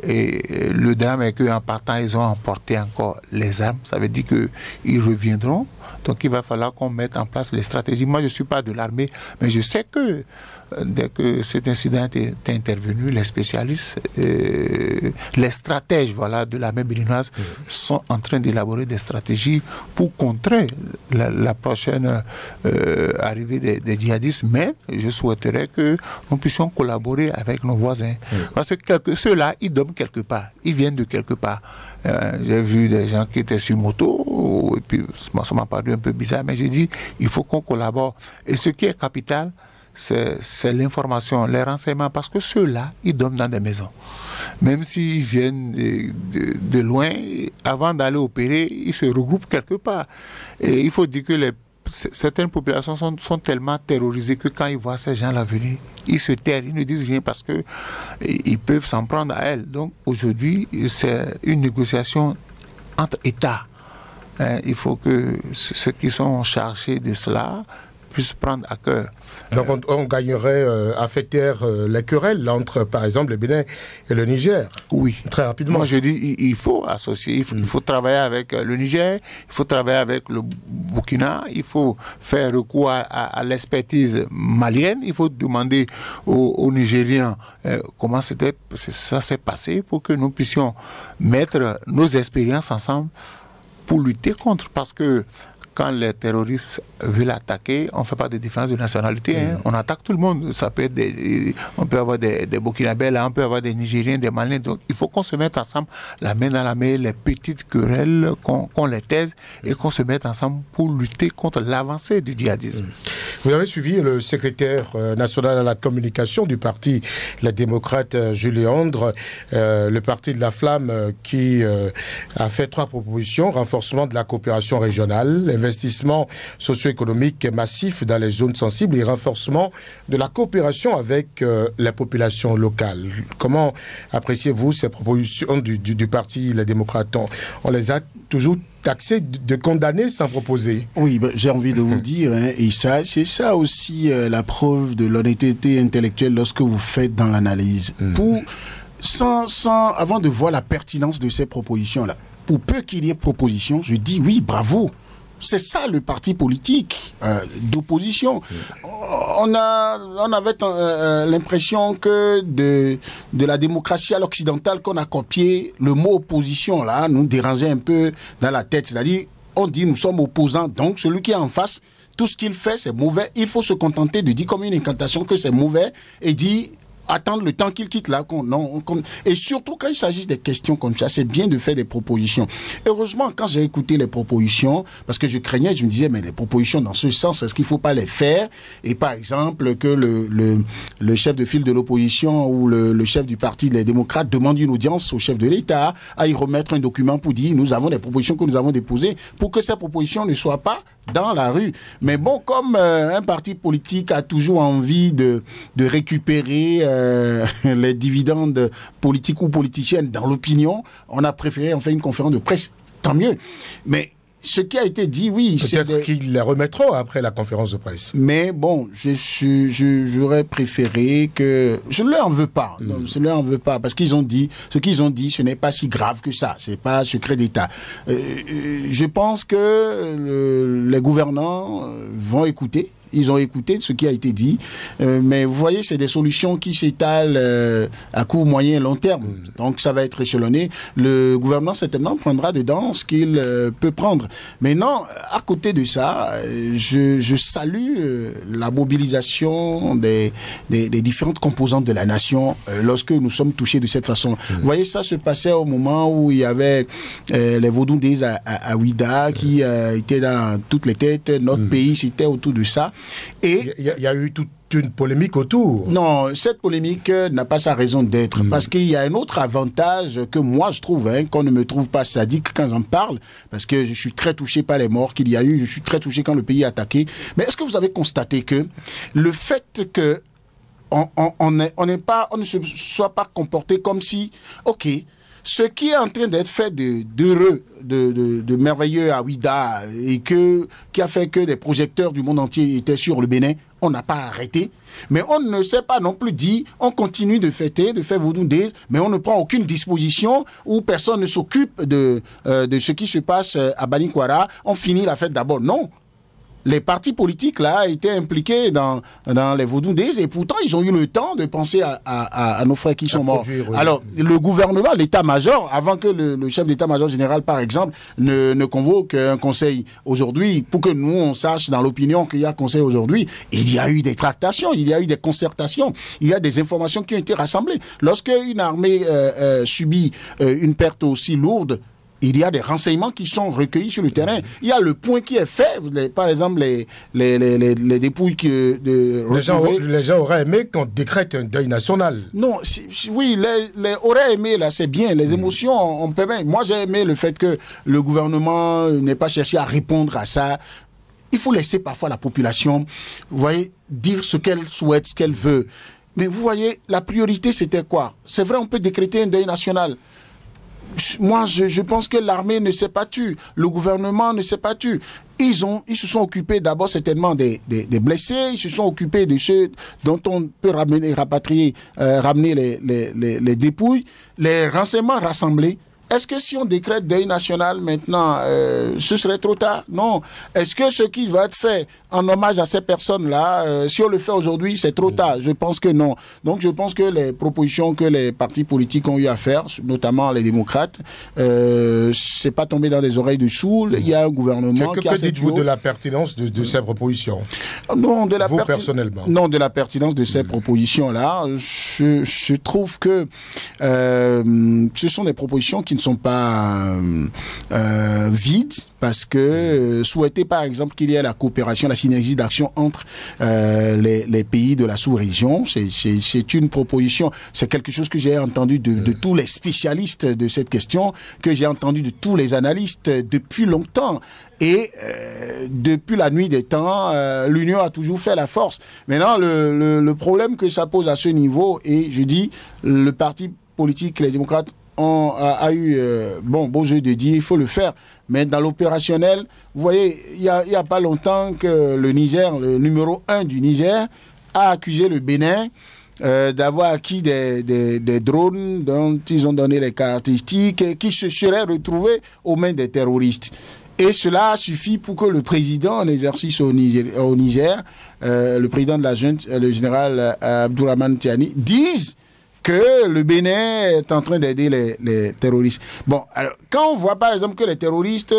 Et le drame est qu'en partant, ils ont emporté encore les armes. Ça veut dire qu'ils reviendront. Donc il va falloir qu'on mette en place les stratégies. Moi, je ne suis pas de l'armée, mais je sais que dès que cet incident est intervenu, les spécialistes, les stratèges de l'armée béninoise sont en train d'élaborer des stratégies pour contrer la prochaine arrivée des djihadistes. Mais je souhaiterais que nous puissions collaborer avec nos voisins. Parce que ceux-là, ils dorment quelque part, ils viennent de quelque part. J'ai vu des gens qui étaient sur moto, et puis ça m'a paru un peu bizarre, mais j'ai dit, il faut qu'on collabore. Et ce qui est capital, c'est l'information, les renseignements, parce que ceux-là, ils dorment dans des maisons. Même s'ils viennent de loin, avant d'aller opérer, ils se regroupent quelque part. Et il faut dire que certaines populations sont tellement terrorisées que quand ils voient ces gens-là venir, ils se tairent, ils ne disent rien parce qu'ils peuvent s'en prendre à elles. Donc aujourd'hui, c'est une négociation entre États. Il faut que ceux qui sont chargés de cela puissent prendre à cœur. Donc on gagnerait à faire taire les querelles entre, par exemple, le Bénin et le Niger. Oui. Très rapidement. Moi, je dis, il faut associer, il faut travailler avec le Niger, il faut travailler avec le Burkina, il faut faire recours à l'expertise malienne, il faut demander aux Nigériens comment ça s'est passé pour que nous puissions mettre nos expériences ensemble pour lutter contre. Parce que quand les terroristes veulent attaquer, on ne fait pas de différence de nationalité. Hein. On attaque tout le monde. Ça peut être on peut avoir des Burkinabés, là, on peut avoir des Nigériens, des Maliens. Donc, il faut qu'on se mette ensemble, la main dans la main, les petites querelles, qu'on les taise et qu'on se mette ensemble pour lutter contre l'avancée du djihadisme. Vous avez suivi le secrétaire national à la communication du parti Les Démocrates, Jules Léandre, le parti de la Flamme qui a fait 3 propositions: renforcement de la coopération régionale, investissement socio-économique massif dans les zones sensibles et renforcement de la coopération avec la population locale. Comment appréciez-vous ces propositions du parti Les Démocrates? On les a toujours taxés de condamner sans proposer. Oui, j'ai envie de vous dire, hein, et ça, c'est ça aussi la preuve de l'honnêteté intellectuelle lorsque vous faites dans l'analyse. Avant de voir la pertinence de ces propositions-là, pour peu qu'il y ait propositions, je dis oui, bravo. C'est ça le parti politique d'opposition. On avait l'impression que de la démocratie à l'occidentale qu'on a copié, le mot opposition là nous dérangeait un peu dans la tête. C'est-à-dire, on dit nous sommes opposants, donc celui qui est en face, tout ce qu'il fait c'est mauvais. Il faut se contenter de dire comme une incantation que c'est mauvais et dire attendre le temps qu'il quitte là. Et surtout quand il s'agit des questions comme ça, c'est bien de faire des propositions. Heureusement, quand j'ai écouté les propositions, parce que je craignais, je me disais, mais les propositions dans ce sens, est-ce qu'il ne faut pas les faire? Et par exemple, que le chef de file de l'opposition ou le chef du parti Les Démocrates demande une audience au chef de l'État à y remettre un document pour dire, nous avons des propositions que nous avons déposées, pour que ces propositions ne soient pas dans la rue. Mais bon, comme un parti politique a toujours envie de récupérer les dividendes politiques ou politiciennes dans l'opinion, on a préféré en faire une conférence de presse. Tant mieux. Mais ce qui a été dit, oui... Peut-être qu'ils les remettront après la conférence de presse. Mais bon, j'aurais préféré que... Je ne leur en veux pas. Non, je ne leur en veux pas. Parce qu'ils ont dit... Ce qu'ils ont dit, ce n'est pas si grave que ça. Ce n'est pas secret d'État. Je pense que les gouvernants vont écouter. Ils ont écouté ce qui a été dit, mais vous voyez, c'est des solutions qui s'étalent à court, moyen et long terme. Donc ça va être échelonné. Le gouvernement certainement prendra dedans ce qu'il peut prendre. Mais non, à côté de ça, je salue la mobilisation des différentes composantes de la nation lorsque nous sommes touchés de cette façon. Vous voyez, ça se passait au moment où il y avait les Vaudouindés à Ouida qui étaient dans toutes les têtes. Notre pays, c'était autour de ça. Et il y a eu toute une polémique autour. Non, cette polémique n'a pas sa raison d'être. Parce qu'il y a un autre avantage que moi je trouve, qu'on ne me trouve pas sadique quand j'en parle, parce que je suis très touché par les morts qu'il y a eu, je suis très touché quand le pays est attaqué. Mais est-ce que vous avez constaté que le fait que on ne se soit pas comporté comme si, ok, ce qui est en train d'être fait de merveilleux à Ouida et qui a fait que des projecteurs du monde entier étaient sur le Bénin, on n'a pas arrêté. Mais on ne sait pas non plus dit, on continue de fêter, de faire Vaudou Days, mais on ne prend aucune disposition où personne ne s'occupe de ce qui se passe à Banikwara. On finit la fête d'abord. Non. Les partis politiques, là, étaient impliqués dans les Vaudou Days et pourtant, ils ont eu le temps de penser à nos frères qui sont morts. Oui. Alors, le gouvernement, l'état-major, avant que le chef d'état-major général, par exemple, ne convoque un conseil aujourd'hui, pour que nous, on sache dans l'opinion qu'il y a conseil aujourd'hui, il y a eu des tractations, il y a eu des concertations, il y a des informations qui ont été rassemblées. Lorsque une armée subit une perte aussi lourde, il y a des renseignements qui sont recueillis sur le terrain. Il y a le point qui est fait. Par exemple, les dépouilles les gens auraient aimé qu'on décrète un deuil national. Non, oui, les auraient aimé, là, c'est bien. Les émotions, on permet. Moi, j'ai aimé le fait que le gouvernement n'ait pas cherché à répondre à ça. Il faut laisser parfois la population, vous voyez, dire ce qu'elle souhaite, ce qu'elle veut. Mais vous voyez, la priorité, c'était quoi? C'est vrai, on peut décréter un deuil national. Moi, je pense que l'armée ne s'est pas tue, le gouvernement ne s'est pas tue. Ils se sont occupés d'abord certainement des blessés, ils se sont occupés de ceux dont on peut ramener les dépouilles, les renseignements rassemblés. Est-ce que si on décrète deuil national maintenant, ce serait trop tard? Non. Est-ce que ce qui va être fait en hommage à ces personnes-là. Si on le fait aujourd'hui, c'est trop tard. Je pense que non. Donc je pense que les propositions que les partis politiques ont eu à faire, notamment les démocrates, c'est pas tombé dans des oreilles de sourds. Il y a un gouvernement qui a... Que dites-vous de la pertinence de ces propositions? Non, vous personnellement. Non, de la pertinence de ces propositions-là. Je trouve que ce sont des propositions qui ne sont pas vides, parce que souhaiter par exemple qu'il y ait la coopération, la synergie d'action entre les pays de la sous-région, c'est une proposition, c'est quelque chose que j'ai entendu de tous les spécialistes de cette question, que j'ai entendu de tous les analystes depuis longtemps. Et depuis la nuit des temps, l'union a toujours fait la force. Maintenant, le problème que ça pose à ce niveau, et je dis, le parti politique, les démocrates, a eu beau jeu de dire il faut le faire, mais dans l'opérationnel, vous voyez, il y a pas longtemps que le Niger, le numéro 1 du Niger, a accusé le Bénin d'avoir acquis des drones dont ils ont donné les caractéristiques et qui se seraient retrouvés aux mains des terroristes. Et cela suffit pour que le président en exercice au Niger, le président de la junte, le général Abdourahmane Tiani, dise que le Bénin est en train d'aider les terroristes. Bon, alors, quand on voit par exemple que les terroristes,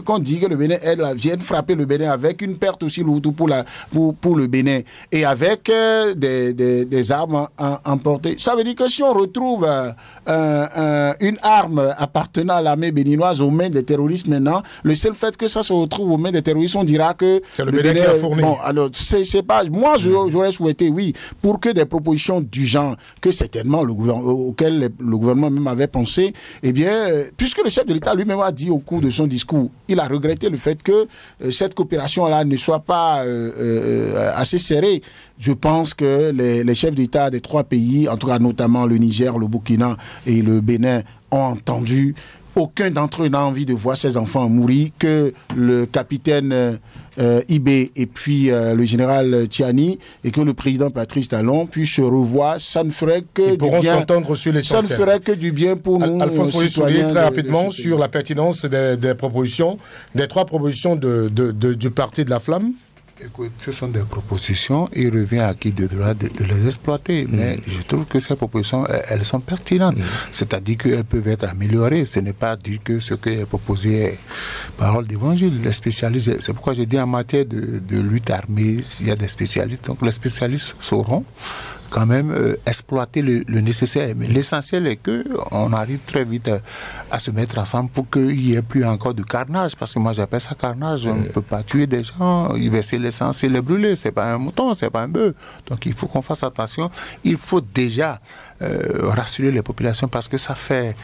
qu'on dit que le Bénin viennent frapper le Bénin avec une perte aussi lourde pour le Bénin, et avec des armes emportées, ça veut dire que si on retrouve une arme appartenant à l'armée béninoise aux mains des terroristes maintenant, le seul fait que ça se retrouve aux mains des terroristes, on dira que le Bénin qui a fourni. Bon, alors, c'est pas... Moi, j'aurais souhaité, oui, pour que des propositions du genre, que certainement auquel le gouvernement même avait pensé, eh bien, puisque le chef de l'État lui-même a dit au cours de son discours, il a regretté le fait que cette coopération-là ne soit pas assez serrée. Je pense que les chefs d'État des 3 pays, en tout cas notamment le Niger, le Burkina et le Bénin, ont entendu. Aucun d'entre eux n'a envie de voir ses enfants mourir, que le capitaine Ibé et puis le général Tiani et que le président Patrice Talon puissent se revoir. Ça ne ferait que du bien. S'entendre sur l'essentiel. Ça ne ferait que du bien pour nous. Alphonse Polissouli, très rapidement sur la pertinence des propositions, des 3 propositions du parti de la Flamme. Écoute, ce sont des propositions, il revient à qui de droit de les exploiter, mais je trouve que ces propositions, elles sont pertinentes, c'est-à-dire qu'elles peuvent être améliorées, ce n'est pas dire que ce qui est proposé est parole d'évangile, les spécialistes, c'est pourquoi j'ai dit en matière de lutte armée, il y a des spécialistes, donc les spécialistes sauront quand même exploiter le nécessaire. Mais l'essentiel est qu'on arrive très vite à se mettre ensemble pour qu'il n'y ait plus encore de carnage. Parce que moi, j'appelle ça carnage. On ne peut pas tuer des gens, y verser l'essence et les brûler. Ce n'est pas un mouton, ce n'est pas un bœuf. Donc, il faut qu'on fasse attention. Il faut déjà rassurer les populations parce que ça fait...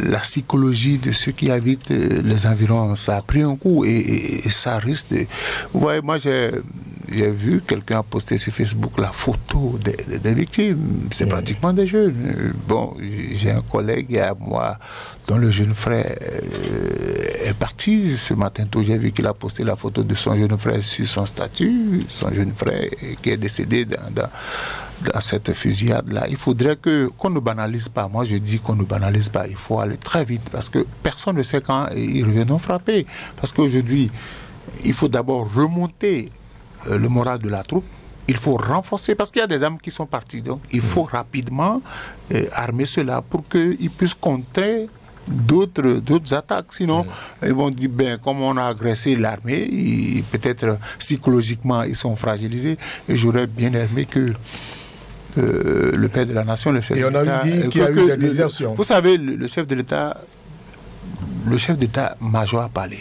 la psychologie de ceux qui habitent les environs, ça a pris un coup et ça risque de... Vous voyez, moi j'ai vu quelqu'un a posté sur Facebook la photo des victimes, c'est pratiquement des jeunes. Bon, j'ai un collègue à moi dont le jeune frère est parti ce matin tôt, j'ai vu qu'il a posté la photo de son jeune frère sur son statut, son jeune frère qui est décédé dans cette fusillade-là. Il faudrait qu'on ne banalise pas. Moi, je dis qu'on ne banalise pas. Il faut aller très vite parce que personne ne sait quand ils reviendront frapper. Parce qu'aujourd'hui, il faut d'abord remonter le moral de la troupe. Il faut renforcer parce qu'il y a des armes qui sont parties. Donc, il faut rapidement armer cela pour qu'ils puissent contrer d'autres attaques. Sinon, ils vont dire, comme on a agressé l'armée, peut-être psychologiquement, ils sont fragilisés. Et j'aurais bien aimé que le père de la nation, le chef de l'État... Et on a dit qu'il y a eu des désertions. Vous savez, le chef de l'État... Le chef d'État-major a parlé,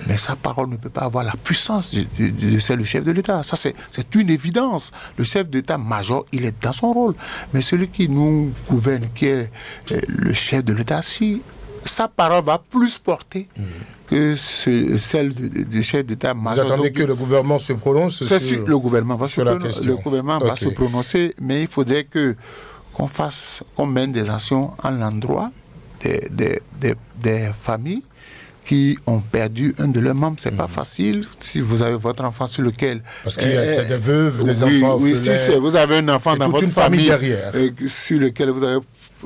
mais sa parole ne peut pas avoir la puissance de celle du chef de l'État. Ça, c'est une évidence. Le chef d'État-major, il est dans son rôle. Mais celui qui nous gouverne, qui est le chef de l'État, si sa parole va plus porter que celle du chef d'État-major. Vous attendez que le gouvernement se prononce sur le gouvernement va sur la question. Le gouvernement va se prononcer, mais il faudrait qu'on mène des actions à l'endroit des familles qui ont perdu un de leurs membres. C'est pas facile. Si vous avez votre enfant sur lequel... Parce qu'il y a des veuves, des enfants... Oui, si vous avez un enfant dans votre famille derrière. derrière. Sur lequel vous avez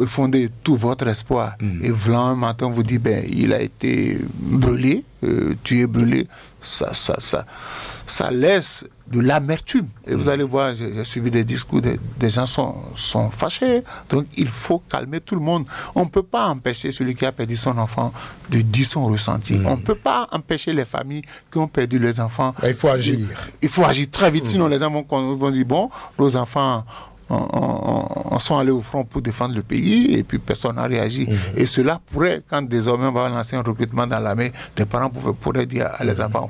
fonder tout votre espoir. Et voilà, un matin, on vous dit, ben, il a été brûlé, tué, brûlé. Ça laisse de l'amertume. Et vous allez voir, j'ai suivi des discours, des gens sont fâchés. Donc, il faut calmer tout le monde. On ne peut pas empêcher celui qui a perdu son enfant de dire son ressenti. On ne peut pas empêcher les familles qui ont perdu les enfants. Il faut agir. Il faut agir très vite. Sinon, les gens vont dire, bon, nos enfants sont allés au front pour défendre le pays et puis personne n'a réagi. Et cela pourrait, quand désormais on va lancer un recrutement dans l'armée, les parents pourraient dire à les enfants,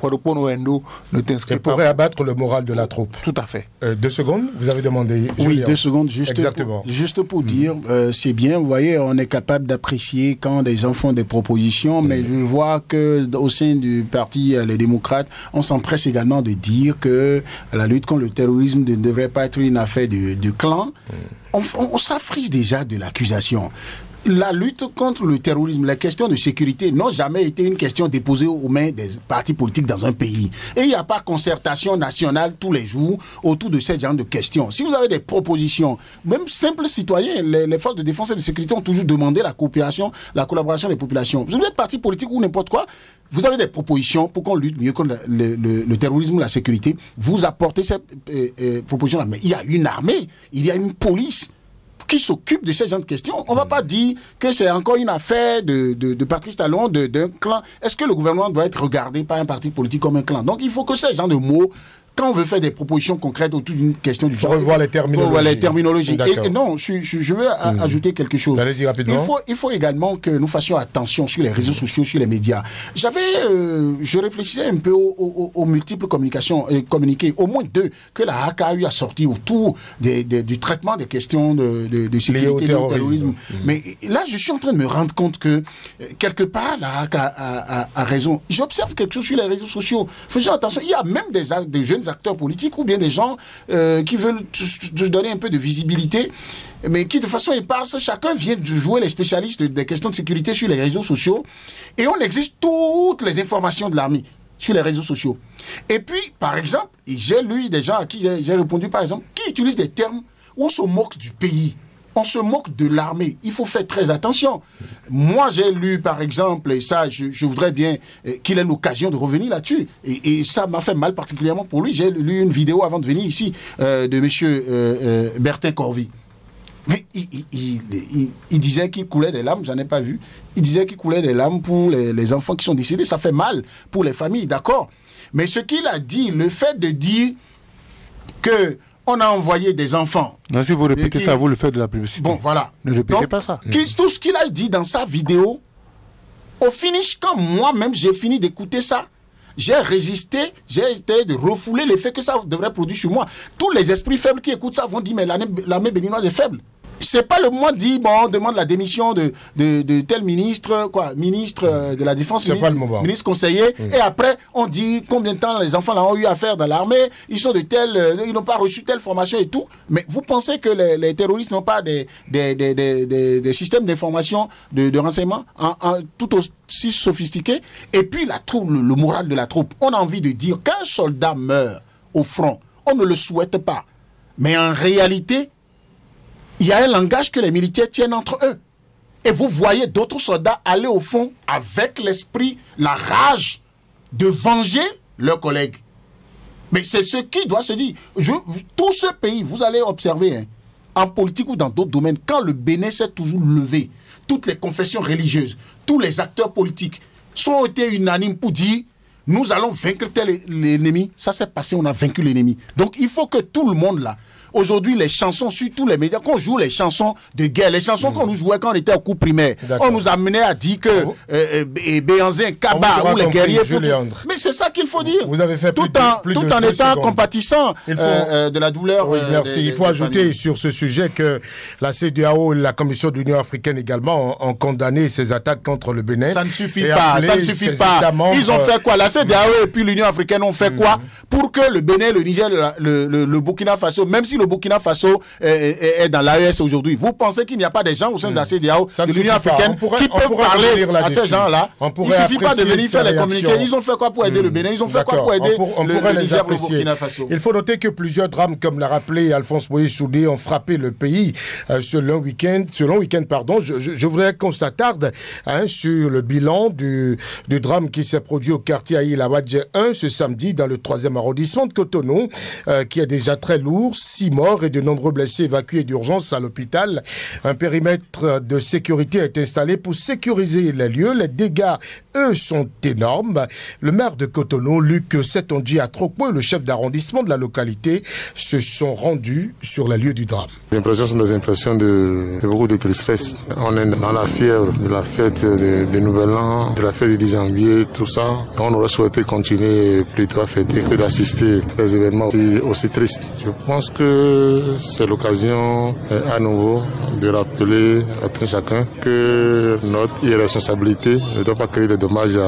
ne t'inscris pas. Pourrait abattre le moral de la troupe. Tout à fait. 2 secondes, vous avez demandé. Oui, Julien. 2 secondes, juste pour dire, c'est bien, vous voyez, on est capable d'apprécier quand des gens font des propositions, mais je vois que au sein du parti Les Démocrates, on s'empresse également de dire que la lutte contre le terrorisme ne devrait pas être une affaire de clan. On s'afflige déjà de l'accusation. La lutte contre le terrorisme, les questions de sécurité n'ont jamais été une question déposée aux mains des partis politiques dans un pays. Et il n'y a pas concertation nationale tous les jours autour de ce genre de questions. Si vous avez des propositions, même simples citoyens, les forces de défense et de sécurité ont toujours demandé la coopération, la collaboration des populations. Vous êtes parti politique ou n'importe quoi, vous avez des propositions pour qu'on lutte mieux contre le terrorisme, la sécurité. Vous apportez ces propositions-là. Mais il y a une armée, il y a une police qui s'occupe de ces genre de questions. On ne va pas dire que c'est encore une affaire de Patrice Talon, d'un clan. Est-ce que le gouvernement doit être regardé par un parti politique comme un clan? Donc il faut que ces genre de mots, quand on veut faire des propositions concrètes autour d'une question du genre, il faut revoir les terminologies. Et non, je veux ajouter quelque chose. Allez-y rapidement. Il faut également que nous fassions attention sur les réseaux sociaux, sur les médias. Je réfléchissais un peu aux multiples communiqués, au moins 2 que la HACA a eu à sortir autour du traitement des questions de sécurité et de terrorisme. Mais là, je suis en train de me rendre compte que quelque part, la HACA a raison. J'observe quelque chose sur les réseaux sociaux. Faisons attention. Il y a même des jeunes acteurs politiques ou bien des gens qui veulent se donner un peu de visibilité, mais qui de façon éparse, chacun vient de jouer les spécialistes des questions de sécurité sur les réseaux sociaux et on exige toutes les informations de l'armée sur les réseaux sociaux. Et puis, par exemple, j'ai lu des gens à qui j'ai répondu, par exemple, qui utilisent des termes où on se moque du pays. On se moque de l'armée. Il faut faire très attention. Moi, j'ai lu, par exemple, et ça, je voudrais bien qu'il ait l'occasion de revenir là-dessus. Et ça m'a fait mal particulièrement pour lui. J'ai lu une vidéo avant de venir ici de M. Bertin Corvy. Mais il disait qu'il coulait des larmes, j'en ai pas vu. Il disait qu'il coulait des larmes pour les enfants qui sont décédés. Ça fait mal pour les familles, d'accord. Mais ce qu'il a dit, le fait de dire que on a envoyé des enfants. Non, si vous répétez ça, vous le faites de la publicité. Bon, voilà. Ne répétez pas ça. Tout ce qu'il a dit dans sa vidéo, au finish, quand moi-même j'ai fini d'écouter ça, j'ai résisté, j'ai essayé de refouler l'effet que ça devrait produire sur moi. Tous les esprits faibles qui écoutent ça vont dire, mais l'armée béninoise est faible. C'est pas le moment de dire, bon, on demande la démission de tel ministre, ministre de la Défense, ministre conseiller, et après, on dit combien de temps les enfants là ont eu à faire dans l'armée, ils sont ils n'ont pas reçu telle formation et tout. Mais vous pensez que les terroristes n'ont pas des systèmes d'information, de renseignement tout aussi sophistiqués? Et puis, la troupe, le moral de la troupe, on a envie de dire qu'un soldat meurt au front, on ne le souhaite pas. Mais en réalité, il y a un langage que les militaires tiennent entre eux. Et vous voyez d'autres soldats aller au fond avec l'esprit, la rage de venger leurs collègues. Mais c'est ce qui doit se dire. Tout ce pays, vous allez observer, en politique ou dans d'autres domaines, quand le Bénin s'est toujours levé, toutes les confessions religieuses, tous les acteurs politiques sont été unanimes pour dire nous allons vaincre tel l'ennemi. Ça s'est passé, on a vaincu l'ennemi. Donc il faut que tout le monde là, aujourd'hui, les chansons sur tous les médias, qu'on joue les chansons de guerre, les chansons qu'on nous jouait quand on était au cours primaire, on nous amenait à dire que Béanzin, Kaba ou les guerriers... Mais c'est ça qu'il faut dire. Vous avez fait tout en étant compatissant de la douleur. Oui, merci. Il faut ajouter sur ce sujet que la CEDEAO et la Commission de l'Union africaine également ont condamné ces attaques contre le Bénin. Ça ne suffit pas. Ça ne suffit pas. Ils ont fait quoi? La CEDEAO et puis l'Union africaine ont fait quoi pour que le Bénin, le Niger, le Burkina Faso, même si le Burkina Faso est dans l'AES aujourd'hui, vous pensez qu'il n'y a pas des gens au sein de la CEDEAO, de l'Union africaine, qui peuvent parler à ces gens-là? Il ne suffit pas de venir faire les communiqués. Ils ont fait quoi pour aider le Bénin? Ils ont fait quoi pour aider le Niger, le Burkina Faso? Il faut noter que plusieurs drames, comme l'a rappelé Alphonse Moïse Soudé, ont frappé le pays ce long week-end. Je voudrais qu'on s'attarde sur le bilan du drame qui s'est produit au quartier Aïla-Wadje 1 ce samedi dans le 3e arrondissement de Cotonou, qui est déjà très lourd, 6 morts et de nombreux blessés évacués d'urgence à l'hôpital. Un périmètre de sécurité est installé pour sécuriser les lieux. Les dégâts, eux, sont énormes. Le maire de Cotonou, Luc Setonji Atrokpo, et le chef d'arrondissement de la localité se sont rendus sur les lieux du drame. Les impressions sont des impressions de beaucoup de tristesse. On est dans la fièvre de la fête de Nouvel An, de la fête du 10 janvier, tout ça. On aurait souhaité continuer plutôt à fêter que d'assister à des événements aussi tristes. Je pense que c'est l'occasion à nouveau de rappeler à tout chacun que notre irresponsabilité ne doit pas créer des dommages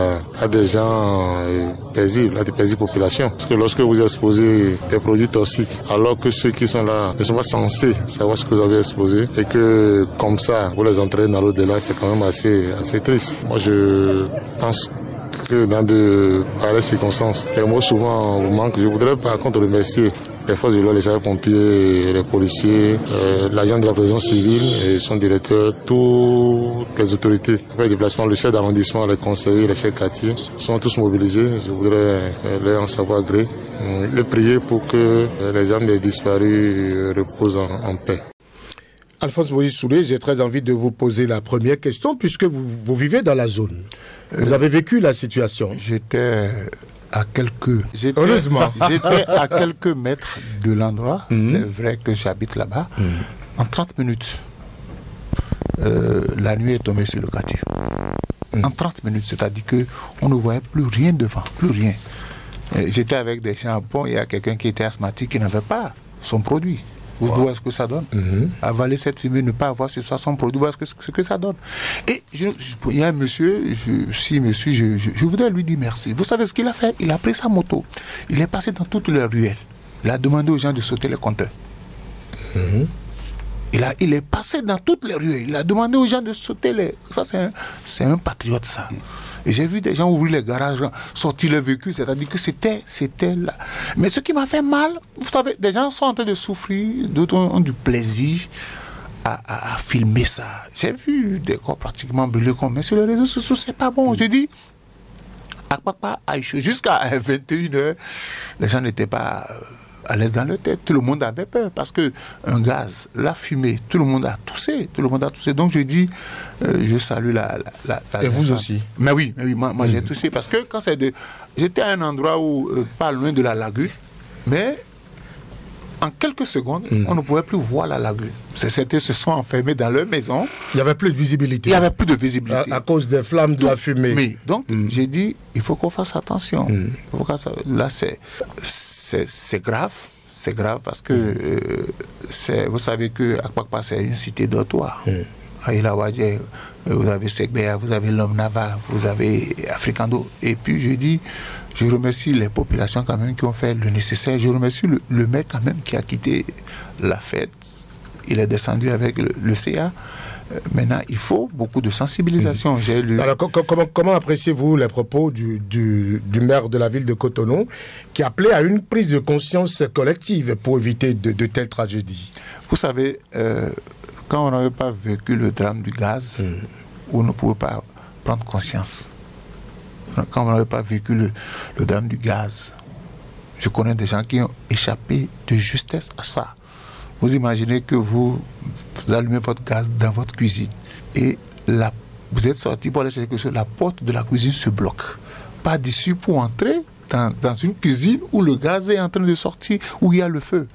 à des gens paisibles, à des paisibles populations. Parce que lorsque vous exposez des produits toxiques, alors que ceux qui sont là ne sont pas censés savoir ce que vous avez exposé, et que comme ça, vous les entraînez dans l'au-delà, c'est quand même assez triste. Moi, je pense que dans de pareilles circonstances, les mots souvent vous manquent. Je voudrais par contre remercier les forces de l'ordre, les sapeurs-pompiers, les policiers, l'agent de la présidence civile et son directeur, toutes les autorités. Après le déplacement, le chef d'arrondissement, les conseillers, les chefs quartiers sont tous mobilisés. Je voudrais leur en savoir gré, les prier pour que les âmes des disparus reposent en paix. Alphonse Moïse Soudé, j'ai très envie de vous poser la première question, puisque vous vivez dans la zone. Vous avez vécu la situation. J'étais à quelques mètres de l'endroit. C'est vrai que j'habite là-bas. En 30 minutes, la nuit est tombée sur le quartier. En 30 minutes, c'est-à-dire qu'on ne voyait plus rien devant, plus rien. J'étais avec des gens, bon, il y a quelqu'un qui était asthmatique qui n'avait pas son produit. Vous voyez ce que ça donne. Avaler cette fumée, ne pas avoir sur soi son produit, vous voyez ce que ça donne. Et il y a un monsieur, je voudrais lui dire merci. Vous savez ce qu'il a fait? Il a pris sa moto, il est passé dans toutes les ruelles. Il a demandé aux gens de sauter les compteurs. Il est passé dans toutes les ruelles. Il a demandé aux gens de sauter les... Ça, c'est un patriote, ça. Et j'ai vu des gens ouvrir les garages, sortir le véhicule, c'est-à-dire que c'était là. Mais ce qui m'a fait mal, vous savez, des gens sont en train de souffrir, d'autres ont du plaisir à filmer ça. J'ai vu des corps pratiquement brûlés, mais sur les réseaux sociaux, c'est pas bon. Je dis, jusqu'à 21h, les gens n'étaient pas à l'aise dans leur tête. Tout le monde avait peur parce que un gaz, la fumée, tout le monde a toussé. Donc je dis, je salue la et vous aussi. Mais oui, moi j'ai toussé parce que quand j'étais à un endroit où pas loin de la lagune, mais en quelques secondes, on ne pouvait plus voir la lagune. Certains se sont enfermés dans leur maison. Il n'y avait plus de visibilité. À cause des flammes de la fumée. Mais donc, j'ai dit, il faut qu'on fasse attention. Là, c'est grave. C'est grave parce que vous savez que Akpakpa, c'est une cité dortoir. À Aïla-Wadje, vous avez Segbea, vous avez l'homme Nava, vous avez Africando. Et puis, je dis, je remercie les populations quand même qui ont fait le nécessaire. Je remercie le maire quand même qui a quitté la fête. Il est descendu avec le CA. Maintenant, il faut beaucoup de sensibilisation. Alors, comment appréciez-vous les propos du maire de la ville de Cotonou qui appelait à une prise de conscience collective pour éviter de telles tragédies? Vous savez, quand on n'avait pas vécu le drame du gaz, on ne pouvait pas prendre conscience. Quand on n'avait pas vécu le drame du gaz, je connais des gens qui ont échappé de justesse à ça. Vous imaginez que vous allumez votre gaz dans votre cuisine et vous êtes sorti pour aller chercher quelque chose, la porte de la cuisine se bloque. Pas d'issue pour entrer dans une cuisine où le gaz est en train de sortir, où il y a le feu.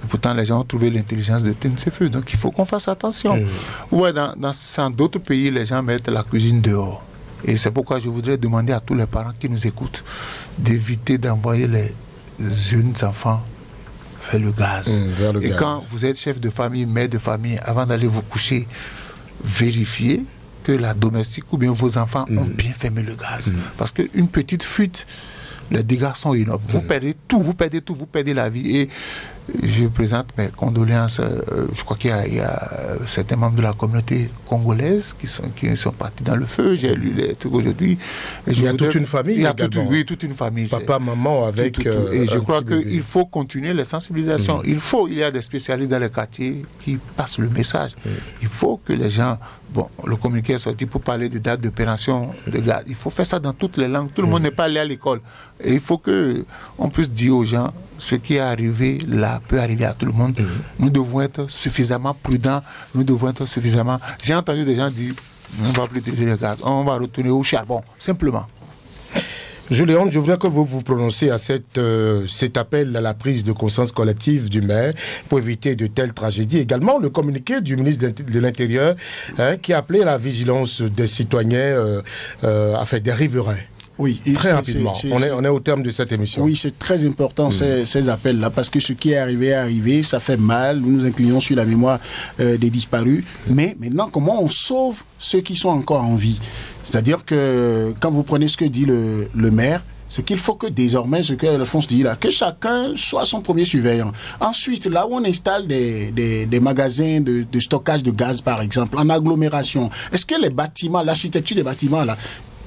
Et pourtant, les gens ont trouvé l'intelligence de teindre ces feux. Donc, il faut qu'on fasse attention. Vous voyez, dans d'autres pays, les gens mettent la cuisine dehors. Et c'est pourquoi je voudrais demander à tous les parents qui nous écoutent d'éviter d'envoyer les jeunes enfants vers le gaz. Et quand vous êtes chef de famille, mère de famille, avant d'aller vous coucher, vérifiez que la domestique ou bien vos enfants ont bien fermé le gaz. Parce qu'une petite fuite, les dégâts sont énormes. Vous perdez tout, vous perdez la vie. Et je présente mes condoléances. Je crois qu'il y a certains membres de la communauté congolaise qui sont partis dans le feu. J'ai lu les trucs aujourd'hui. Il y a toute une famille. Il y a toute une famille. Papa, maman avec... et je crois qu'il faut continuer les sensibilisations. Il y a des spécialistes dans les quartiers qui passent le message. Il faut que les gens... Bon, le communiqué est sorti pour parler de date d'opération de gaz. Il faut faire ça dans toutes les langues. Tout le monde n'est pas allé à l'école. Et il faut qu'on puisse dire aux gens, ce qui est arrivé là peut arriver à tout le monde. Nous devons être suffisamment prudents. Nous devons être suffisamment... J'ai entendu des gens dire, on ne va plus utiliser le gaz, on va retourner au charbon, simplement. Julian, je voudrais que vous vous prononciez à cet appel à la prise de conscience collective du maire pour éviter de telles tragédies. Également, le communiqué du ministre de l'Intérieur qui a appelé à la vigilance des citoyens, des riverains. Oui, très rapidement. On est au terme de cette émission. Oui, c'est très important ces appels-là, parce que ce qui est arrivé, ça fait mal. Nous nous inclinons sur la mémoire des disparus. Mais maintenant, comment on sauve ceux qui sont encore en vie? C'est-à-dire que quand vous prenez ce que dit le maire, c'est qu'il faut que désormais, ce que Alphonse dit là, que chacun soit son premier surveillant. Ensuite, là où on installe des magasins de stockage de gaz, par exemple, en agglomération, est-ce que les bâtiments, l'architecture des bâtiments là,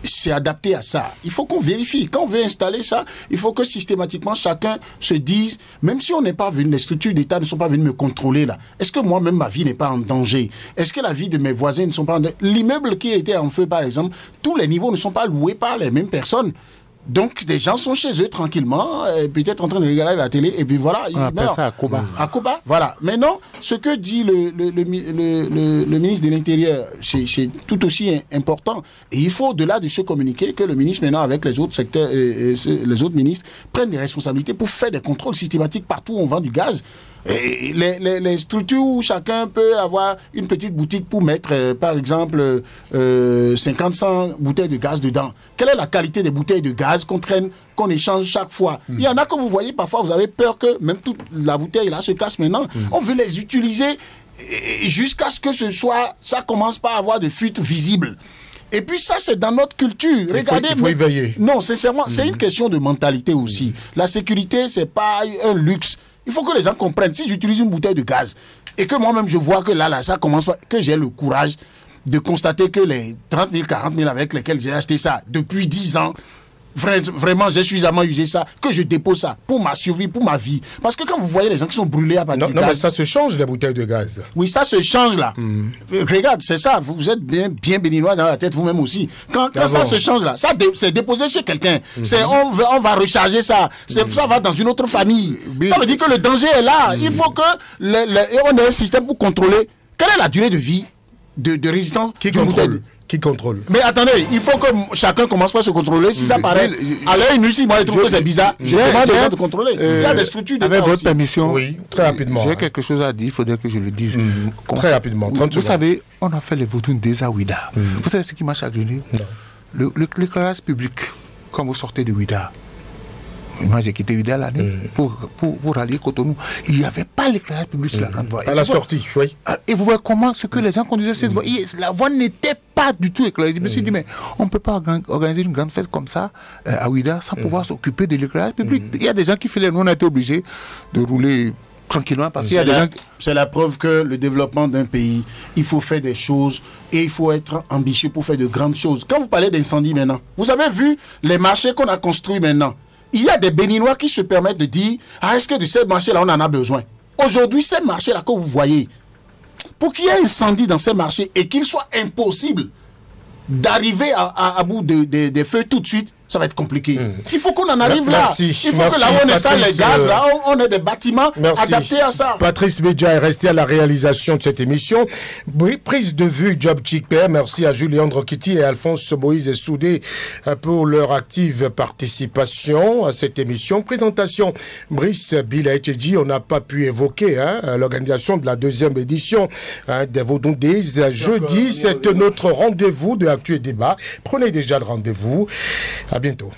c'est adapté à ça? Il faut qu'on vérifie. Quand on veut installer ça, il faut que systématiquement chacun se dise, même si on n'est pas venu, les structures d'État ne sont pas venues me contrôler là, est-ce que moi-même ma vie n'est pas en danger? Est-ce que la vie de mes voisins ne sont pas en danger? L'immeuble qui était en feu par exemple, tous les niveaux ne sont pas loués par les mêmes personnes. Donc, des gens sont chez eux tranquillement, peut-être en train de regarder la télé, et puis voilà, ils meurent. On appelle ça à Koba. À Koba, voilà. Maintenant, ce que dit le ministre de l'Intérieur, c'est tout aussi important. Et il faut, au-delà de ce communiqué, que le ministre, maintenant, avec les autres secteurs, les autres ministres, prennent des responsabilités pour faire des contrôles systématiques partout où on vend du gaz. Et les structures où chacun peut avoir une petite boutique pour mettre, par exemple, 50-100 bouteilles de gaz dedans. Quelle est la qualité des bouteilles de gaz qu'on échange chaque fois? Il y en a que vous voyez, parfois, vous avez peur que même toute la bouteille là se casse maintenant. On veut les utiliser jusqu'à ce que ça commence pas à avoir de fuite visible. Et puis ça, c'est dans notre culture. Regardez, il faut y veiller. Non, sincèrement, c'est une question de mentalité aussi. La sécurité, c'est pas un luxe. Il faut que les gens comprennent. Si j'utilise une bouteille de gaz et que moi-même je vois que là, ça commence pas, que j'ai le courage de constater que les 30 000, 40 000 avec lesquels j'ai acheté ça depuis 10 ans, vraiment, j'ai suffisamment usé ça, que je dépose ça pour ma survie, pour ma vie. Parce que quand vous voyez les gens qui sont brûlés à partir de gaz... Non, mais ça se change, les bouteilles de gaz. Oui, ça se change, là. Regarde, c'est ça. Vous êtes bien béninois dans la tête, vous-même aussi. Quand ça se change, là, ça c'est déposé chez quelqu'un. On va recharger ça. Ça va dans une autre famille. Ça veut dire que le danger est là. Il faut que on ait un système pour contrôler. Quelle est la durée de vie de résistance Qui contrôle? Mais attendez, il faut que chacun commence par se contrôler. Si ça paraît à l'œil nu, si moi je trouve que c'est bizarre, je demande aux gens de contrôler. Il y a des structures avec votre permission, oui, très rapidement. J'ai quelque chose à dire, il faudrait que je le dise. Très rapidement, 30 Vous savez, on a fait les Vautoun des Ouida. Vous savez ce qui m'a chagriné? L'éclairage public, quand vous sortez de Ouida. Moi, j'ai quitté Ouida l'année pour aller Cotonou. Il n'y avait pas l'éclairage public sur la grande voie. À la sortie, oui. Et vous voyez comment ce que les gens conduisaient cette voie. La voie n'était pas du tout éclairée. Je me suis dit, mais on ne peut pas organiser une grande fête comme ça à Ouida sans pouvoir s'occuper de l'éclairage public. Il y a des gens qui filaient. Nous, on a été obligés de rouler tranquillement parce qu'il y a des gens... C'est la preuve que le développement d'un pays, il faut faire des choses et il faut être ambitieux pour faire de grandes choses. Quand vous parlez d'incendie maintenant, vous avez vu les marchés qu'on a construits maintenant. Il y a des Béninois qui se permettent de dire « Ah, est-ce que de ces marchés-là, on en a besoin ?» Aujourd'hui, ces marchés-là que vous voyez, pour qu'il y ait incendie dans ces marchés et qu'il soit impossible d'arriver à bout des feux tout de suite, ça va être compliqué. Il faut qu'on en arrive là. Il faut que là où on installe les gaz, là on ait des bâtiments adaptés à ça. Patrice Bédia est resté à la réalisation de cette émission. Prise de vue, Job Chikper. Merci à Julien Rokiti et Alphonse Moïse et Soudé pour leur active participation à cette émission. Présentation, Brice Bill a été dit, on n'a pas pu évoquer l'organisation de la deuxième édition des Vautoun Days. Jeudi, c'est notre rendez-vous de Actu et Débat. Prenez déjà le rendez-vous. À bientôt.